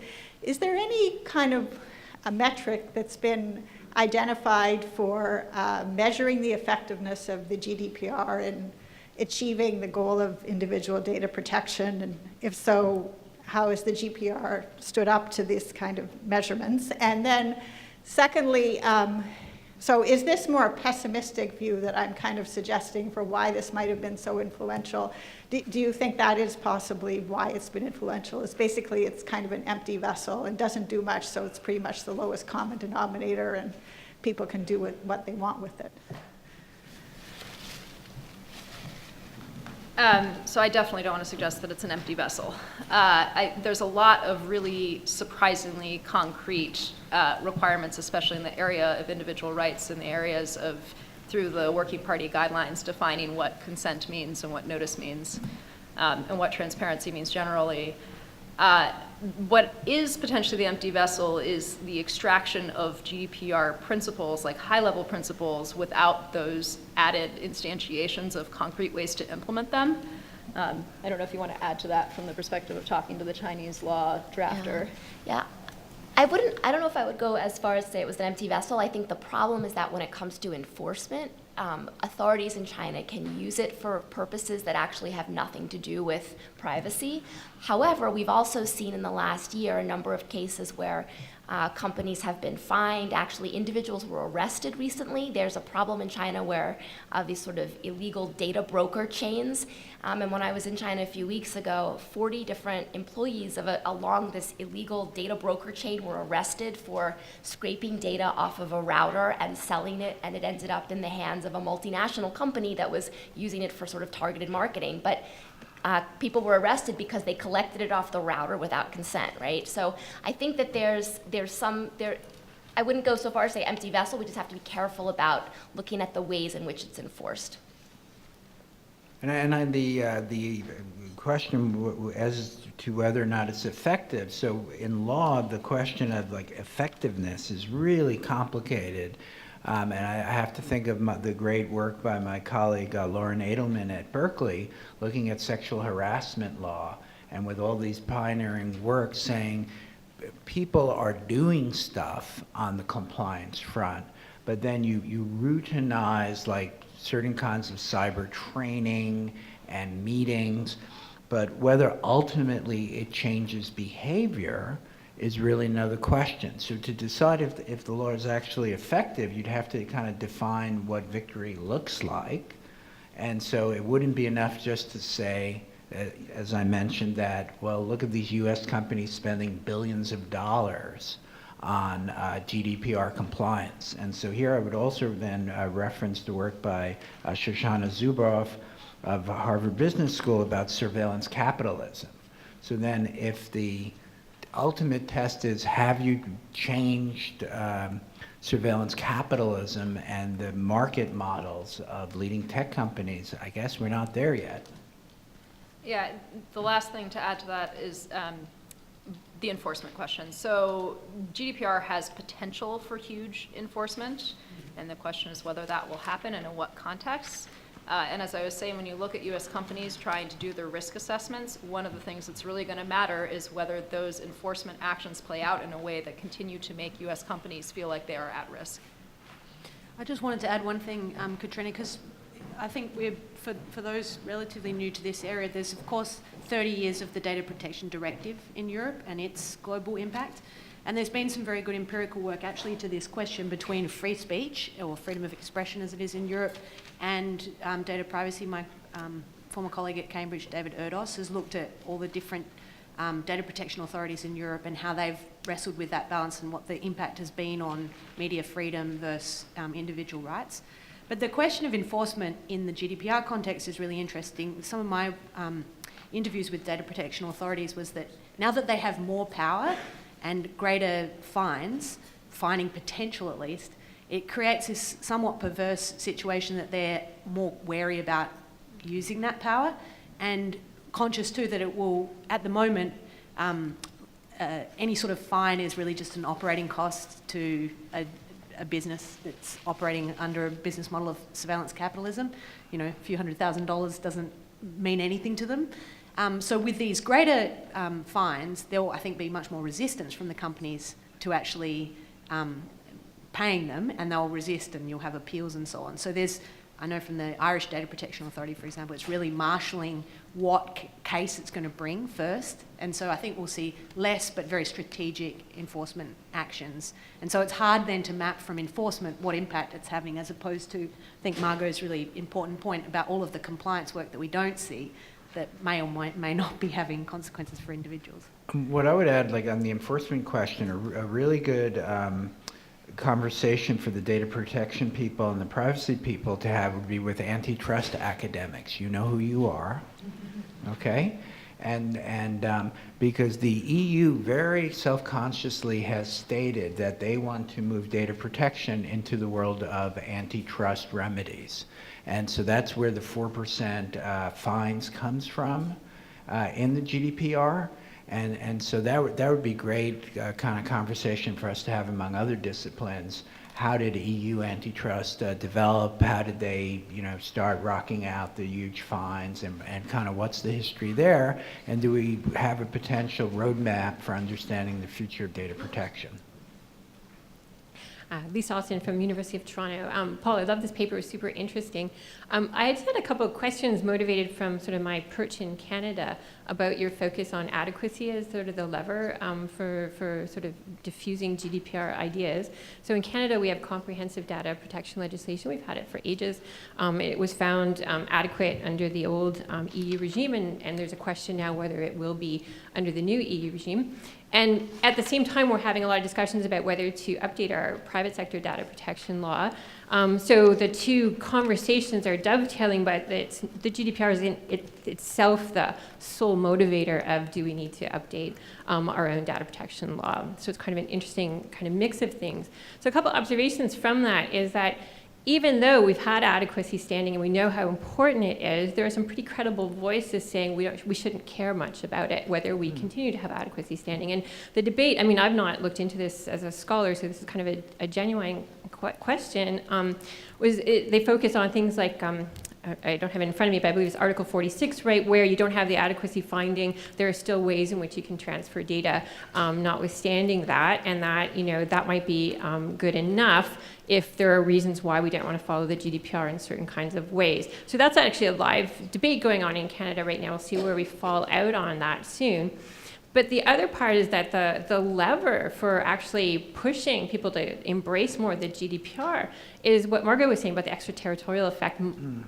there any kind of a metric that's been identified for measuring the effectiveness of the GDPR in achieving the goal of individual data protection? And if so, how has the GDPR stood up to these kind of measurements? And then secondly, so is this more a pessimistic view that I'm kind of suggesting for why this might have been so influential? Do you think that is possibly why it's been influential? It's basically, it's kind of an empty vessel and doesn't do much, so it's pretty much the lowest common denominator and people can do what they want with it. So I definitely don't want to suggest that it's an empty vessel. There's a lot of really surprisingly concrete requirements, especially in the area of individual rights, in the areas of, through the Working Party guidelines, defining what consent means and what notice means, and what transparency means generally. What is potentially the empty vessel is the extraction of GDPR principles, like high-level principles, without those added instantiations of concrete ways to implement them. I don't know if you want to add to that from the perspective of talking to the Chinese law drafter. Yeah. I don't know if I would go as far as say it was an empty vessel. I think the problem is that when it comes to enforcement, authorities in China can use it for purposes that actually have nothing to do with privacy. However, we've also seen in the last year a number of cases where companies have been fined. Actually, individuals were arrested recently. There's a problem in China where these sort of illegal data broker chains, and when I was in China a few weeks ago, 40 different employees along this illegal data broker chain were arrested for scraping data off of a router and selling it, and it ended up in the hands of a multinational company that was using it for sort of targeted marketing. But people were arrested because they collected it off the router without consent, right? So I think that there's I wouldn't go so far as say empty vessel. We just have to be careful about looking at the ways in which it's enforced. And the question as to whether or not it's effective. So in law, the question of like effectiveness is really complicated. And I have to think of the great work by my colleague Lauren Edelman at Berkeley, looking at sexual harassment law, and with all these pioneering works saying people are doing stuff on the compliance front, but then you routinize like certain kinds of cyber training and meetings, but whether ultimately it changes behavior is really another question. So to decide if the law is actually effective, you'd have to kind of define what victory looks like. And so it wouldn't be enough just to say, as I mentioned, that, well, look at these US companies spending billions of dollars on GDPR compliance. And so here I would also then reference the work by Shoshana Zuboff of Harvard Business School about surveillance capitalism. So then if the ultimate test is, have you changed surveillance capitalism and the market models of leading tech companies? I guess we're not there yet. Yeah, the last thing to add to that is the enforcement question. So GDPR has potential for huge enforcement, and the question is whether that will happen and in what contexts. And as I was saying, when you look at US companies trying to do their risk assessments, one of the things that's really going to matter is whether those enforcement actions play out in a way that continue to make US companies feel like they are at risk. I just wanted to add one thing, Katrina, because I think for those relatively new to this area, there's of course 30 years of the Data Protection Directive in Europe and its global impact. And there's been some very good empirical work actually to this question between free speech, or freedom of expression as it is in Europe, and data privacy. My former colleague at Cambridge, David Erdos, has looked at all the different data protection authorities in Europe and how they've wrestled with that balance and what the impact has been on media freedom versus individual rights. But the question of enforcement in the GDPR context is really interesting. Some of my interviews with data protection authorities was that now that they have more power and greater fines, fining potential at least, it creates this somewhat perverse situation that they're more wary about using that power, and conscious too that it will, at the moment, any sort of fine is really just an operating cost to a business that's operating under a business model of surveillance capitalism. You know, a few $100,000 doesn't mean anything to them. So with these greater fines, there will, I think, be much more resistance from the companies to actually paying them, and they'll resist, and you'll have appeals and so on. So there's, I know from the Irish Data Protection Authority, for example, it's really marshalling what case it's going to bring first. And so I think we'll see less but very strategic enforcement actions. And so it's hard then to map from enforcement what impact it's having, as opposed to, I think Margot's really important point about all of the compliance work that we don't see that may or may not be having consequences for individuals. What I would add, like on the enforcement question, a really good conversation for the data protection people and the privacy people to have would be with antitrust academics. You know who you are, okay? And because the EU very self-consciously has stated that they want to move data protection into the world of antitrust remedies. And so that's where the 4% fines comes from in the GDPR. And so that would be great kind of conversation for us to have among other disciplines. How did EU antitrust develop? How did they, start rocking out the huge fines, and kind of what's the history there? And do we have a potential roadmap for understanding the future of data protection? Lisa Austin from University of Toronto. Paul, I love this paper. It was super interesting. I just had a couple of questions motivated from sort of my perch in Canada about your focus on adequacy as sort of the lever for sort of diffusing GDPR ideas. So in Canada, we have comprehensive data protection legislation. We've had it for ages. It was found adequate under the old EU regime, and there's a question now whether it will be under the new EU regime. And at the same time, we're having a lot of discussions about whether to update our private sector data protection law. So the two conversations are dovetailing, but the GDPR is in itself the sole motivator of, do we need to update our own data protection law? So it's kind of an interesting kind of mix of things. So a couple observations from that is that even though we've had adequacy standing and we know how important it is, there are some pretty credible voices saying we shouldn't care much about it, whether we continue to have adequacy standing. And the debate, I mean, I've not looked into this as a scholar, so this is kind of a genuine question, they focus on things like, I don't have it in front of me, but I believe it's Article 46, right, where you don't have the adequacy finding. There are still ways in which you can transfer data, notwithstanding that, and that, that might be good enough if there are reasons why we don't want to follow the GDPR in certain kinds of ways. So that's actually a live debate going on in Canada right now. We'll see where we fall out on that soon. But the other part is that the lever for actually pushing people to embrace more of the GDPR is what Margot was saying about the extraterritorial effect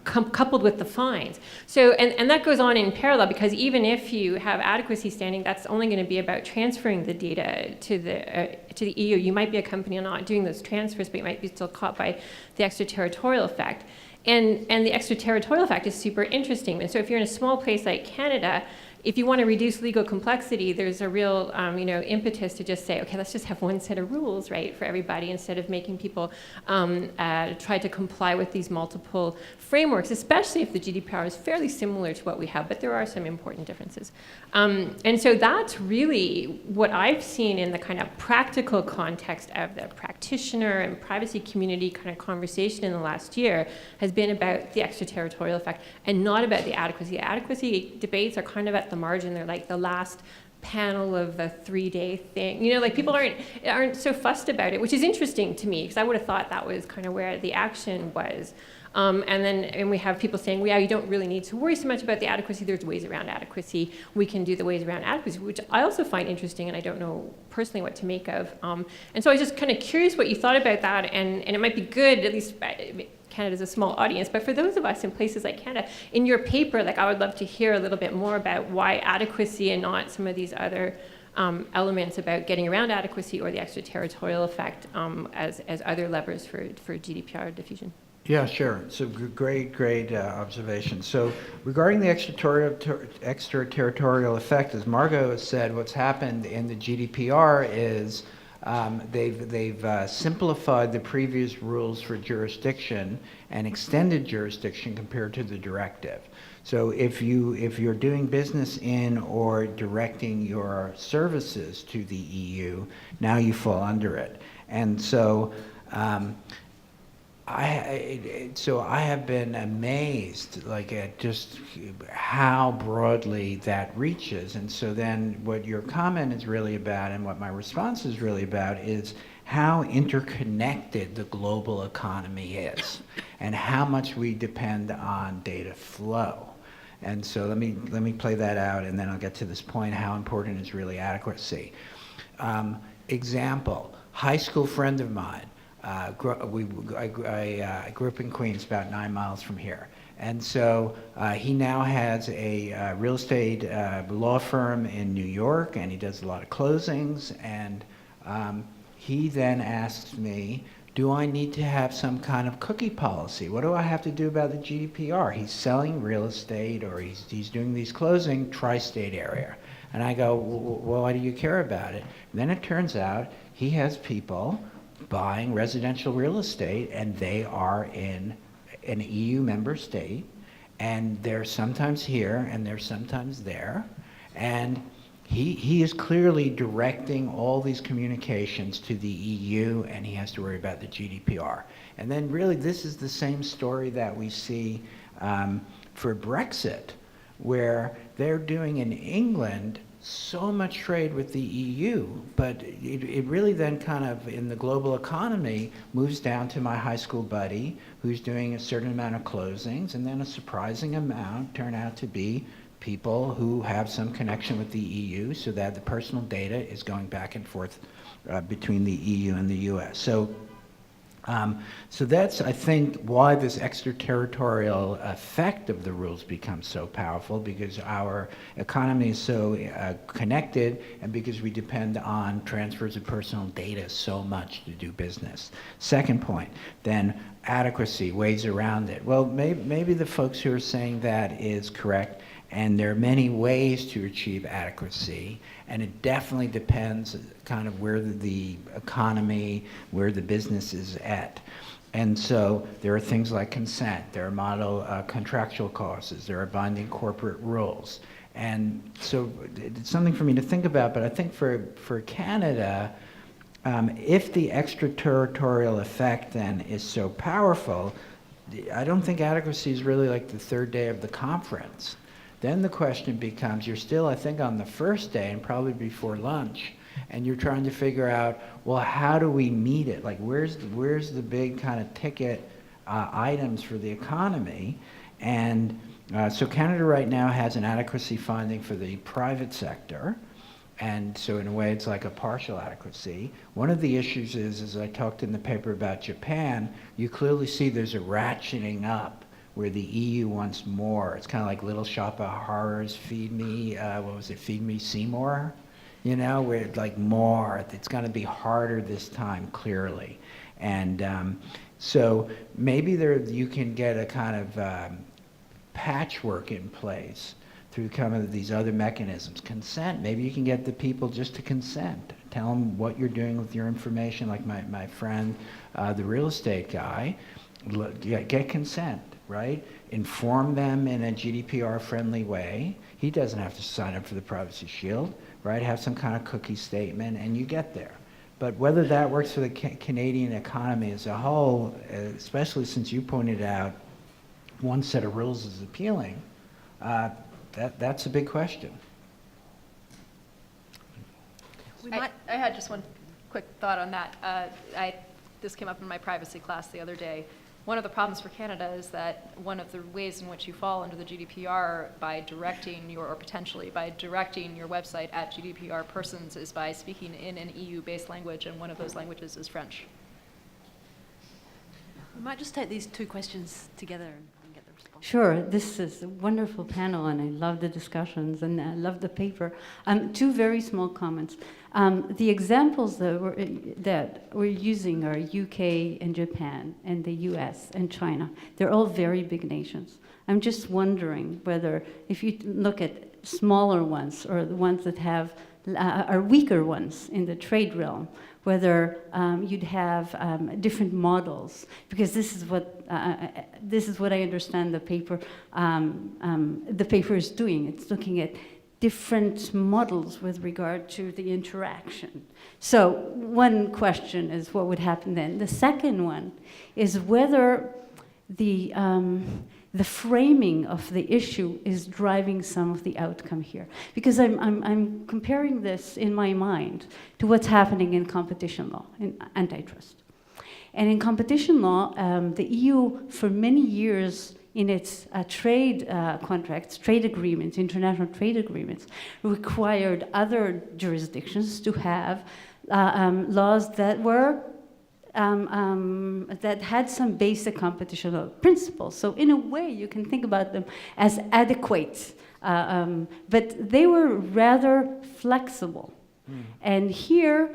coupled with the fines. So, and that goes on in parallel, because even if you have adequacy standing, that's only going to be about transferring the data to the EU. You might be a company not doing those transfers, but you might be still caught by the extraterritorial effect. And the extraterritorial effect is super interesting. And so if you're in a small place like Canada, if you want to reduce legal complexity, there's a real impetus to just say, okay, let's just have one set of rules, right, for everybody, instead of making people try to comply with these multiple frameworks, especially if the GDPR is fairly similar to what we have, but there are some important differences. And so that's really what I've seen in the kind of practical context of the practitioner and privacy community kind of conversation in the last year has been about the extraterritorial effect and not about the adequacy. Adequacy debates are kind of at the margin. They're like the last panel of a 3-day thing. You know, like people aren't so fussed about it, which is interesting to me, because I would have thought that was kind of where the action was. And we have people saying, well, yeah, you don't really need to worry so much about the adequacy. There's ways around adequacy. We can do the ways around adequacy, which I also find interesting, and I don't know personally what to make of. And so I was just kind of curious what you thought about that, and it might be good, at least Canada's a small audience, but for those of us in places like Canada, in your paper, like I would love to hear a little bit more about why adequacy and not some of these other elements about getting around adequacy or the extraterritorial effect as other levers for GDPR diffusion. Yeah, sure. So great observation. So regarding the extraterritorial effect, as Margot has said, what's happened in the GDPR is they've simplified the previous rules for jurisdiction and extended jurisdiction compared to the directive. So if you're doing business in or directing your services to the EU, now you fall under it. And so I have been amazed, like, at just how broadly that reaches. And so then what your comment is really about, and what my response is really about, is how interconnected the global economy is, and how much we depend on data flow. And so let me play that out, and then I'll get to this point: how important is really adequacy. Example: high school friend of mine. I grew up in Queens, about 9 miles from here. And so he now has a real estate law firm in New York, and he does a lot of closings. And he then asks me, do I need to have some kind of cookie policy? What do I have to do about the GDPR? He's selling real estate, or he's doing these closing tri-state area. And I go, well, why do you care about it? And then it turns out he has people buying residential real estate, and they are in an EU member state, and they're sometimes here and they're sometimes there, and he is clearly directing all these communications to the EU, and he has to worry about the GDPR. And then really this is the same story that we see for Brexit, where they're doing in England so much trade with the EU, but it really then kind of, in the global economy, moves down to my high school buddy who's doing a certain amount of closings, and then a surprising amount turn out to be people who have some connection with the EU, so that the personal data is going back and forth between the EU and the US. So that's, I think, why this extraterritorial effect of the rules becomes so powerful, because our economy is so connected, and because we depend on transfers of personal data so much to do business. Second point, then adequacy, ways around it. Well, maybe the folks who are saying that is correct, and there are many ways to achieve adequacy, and it definitely depends kind of where the economy, where the business is at. And so there are things like consent, there are model contractual clauses, there are binding corporate rules. And so it's something for me to think about, but I think for Canada, if the extraterritorial effect then is so powerful, I don't think adequacy is really like the third day of the conference. Then the question becomes, you're still, I think, on the first day and probably before lunch, and you're trying to figure out, well, how do we meet it? Like, where's the big kind of ticket items for the economy? And so Canada right now has an adequacy finding for the private sector, and so in a way it's like a partial adequacy. One of the issues is, as I talked in the paper about Japan, you clearly see there's a ratcheting up where the EU wants more. It's kind of like Little Shop of Horrors, Feed Me, Feed Me Seymour? You know, where it's like more, it's gonna be harder this time, clearly. And so maybe you can get a kind of patchwork in place through kind of these other mechanisms. Consent, maybe you can get the people just to consent. Tell them what you're doing with your information, like my friend, the real estate guy, get consent. Right? Inform them in a GDPR-friendly way. He doesn't have to sign up for the Privacy Shield, right? Have some kind of cookie statement, and you get there. But whether that works for the Canadian economy as a whole, especially since you pointed out one set of rules is appealing, that's a big question. I had just one quick thought on that. This came up in my privacy class the other day. One of the problems for Canada is that one of the ways in which you fall under the GDPR or potentially by directing your website at GDPR persons is by speaking in an EU-based language, and one of those languages is French. We might just take these two questions together and get the response. Sure, this is a wonderful panel, and I love the discussions, and I love the paper. Two very small comments. The examples that we're using are UK and Japan and the US and China. They're all very big nations. I'm just wondering whether, if you look at smaller ones or the ones that are weaker ones in the trade realm, whether you'd have different models, because this is what I understand the paper is doing. It's looking at different models with regard to the interaction. So one question is what would happen then. The second one is whether the framing of the issue is driving some of the outcome here. Because I'm comparing this in my mind to what's happening in competition law, in antitrust. And in competition law, the EU for many years in its trade contracts, trade agreements, international trade agreements, required other jurisdictions to have laws that were that had some basic competition law principles. So in a way, you can think about them as adequate, but they were rather flexible. And here,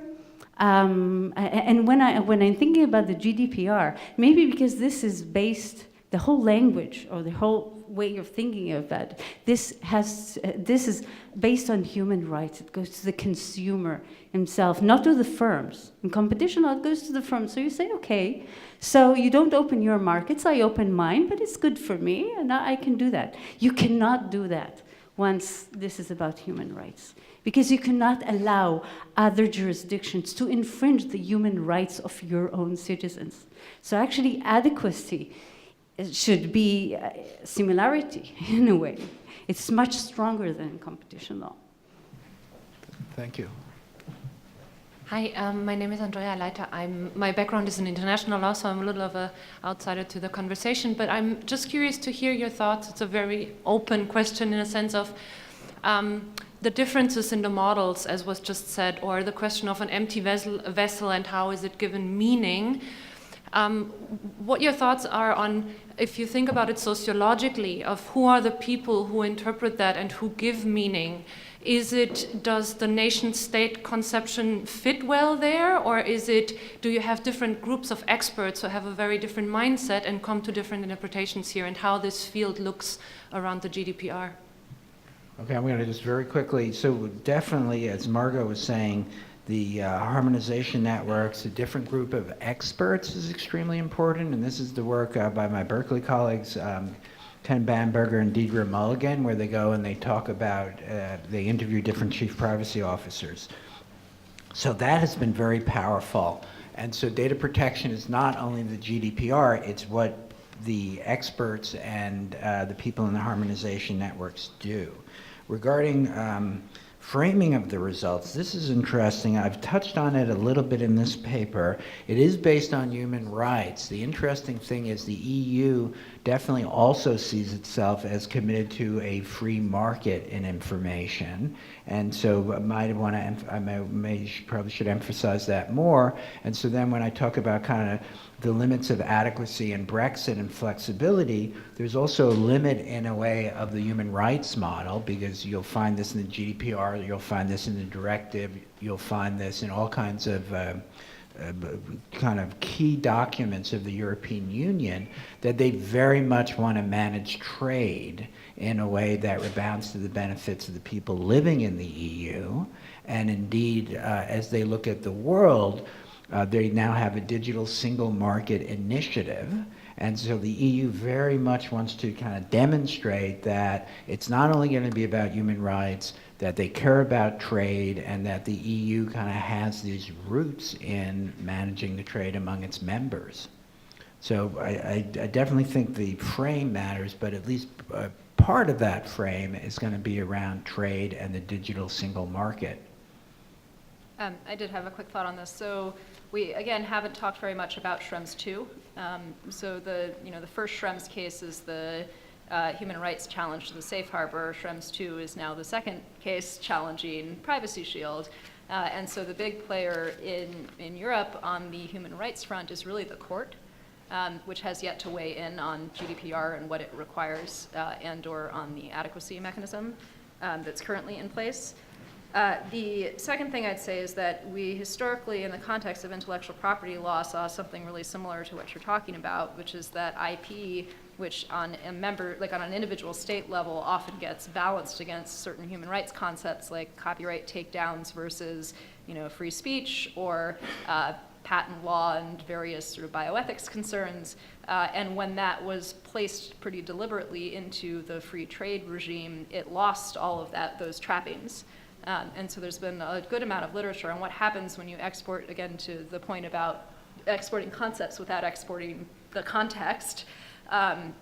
and when I'm thinking about the GDPR, maybe because this is based, the whole language or the whole way of thinking about it, this is based on human rights. It goes to the consumer himself, not to the firms. In competition law, it goes to the firms. So you say, okay, so you don't open your markets, I open mine, but it's good for me, and I can do that. You cannot do that once this is about human rights, because you cannot allow other jurisdictions to infringe the human rights of your own citizens. So actually, adequacy should be similarity in a way. It's much stronger than competition law. Thank you. Hi, my name is Andrea Leiter. My background is in international law, so I'm a little of an outsider to the conversation, but I'm just curious to hear your thoughts. It's a very open question in a sense of the differences in the models, as was just said, or the question of an empty vessel and how is it given meaning. What your thoughts are on, if you think about it sociologically, of who are the people who interpret that and who give meaning. Does the nation-state conception fit well there, or do you have different groups of experts who have a very different mindset and come to different interpretations here, and how this field looks around the GDPR? Okay, I'm going to just very quickly, so definitely, as Margot was saying, the harmonization networks, a different group of experts is extremely important, and this is the work by my Berkeley colleagues, Ken Bamberger and Deidre Mulligan, where they go and they talk about, they interview different chief privacy officers. So that has been very powerful. And so data protection is not only the GDPR, it's what the experts and the people in the harmonization networks do. Regarding framing of the results, this is interesting. I've touched on it a little bit in this paper. It is based on human rights. The interesting thing is the EU definitely also sees itself as committed to a free market in information. And so I probably should emphasize that more. And so then when I talk about kind of the limits of adequacy and Brexit and flexibility, there's also a limit in a way of the human rights model, because you'll find this in the GDPR, you'll find this in the directive, you'll find this in all kinds of kind of key documents of the European Union, that they very much want to manage trade in a way that rebounds to the benefits of the people living in the EU. And indeed, as they look at the world, they now have a digital single market initiative. And so the EU very much wants to kind of demonstrate that it's not only going to be about human rights, that they care about trade, and that the EU kind of has these roots in managing the trade among its members. So I definitely think the frame matters, but at least part of that frame is going to be around trade and the digital single market. I did have a quick thought on this. So we, again, haven't talked very much about Schrems 2. So the first Schrems case is the human rights challenge to the safe harbor. Schrems 2 is now the second case challenging Privacy Shield. And so the big player in Europe on the human rights front is really the court, which has yet to weigh in on GDPR and what it requires and/or on the adequacy mechanism that's currently in place. The second thing I'd say is that we historically, in the context of intellectual property law, saw something really similar to what you're talking about, which is that IP, which on a member, like on an individual state level, often gets balanced against certain human rights concepts like copyright takedowns versus, free speech or patent law and various sort of bioethics concerns. And when that was placed pretty deliberately into the free trade regime, it lost all of those trappings. And so there's been a good amount of literature on what happens when you export, again, to the point about exporting concepts without exporting the context.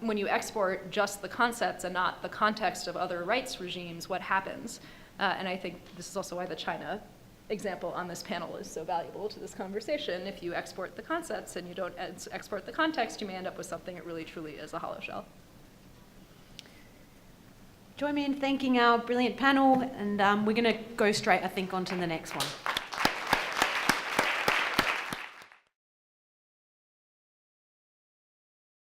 When you export just the concepts and not the context of other rights regimes, what happens? And I think this is also why the China example on this panel is so valuable to this conversation. If you export the concepts and you don't export the context, you may end up with something that really truly is a hollow shell. Join me in thanking our brilliant panel, and we're going to go straight, I think, on to the next one.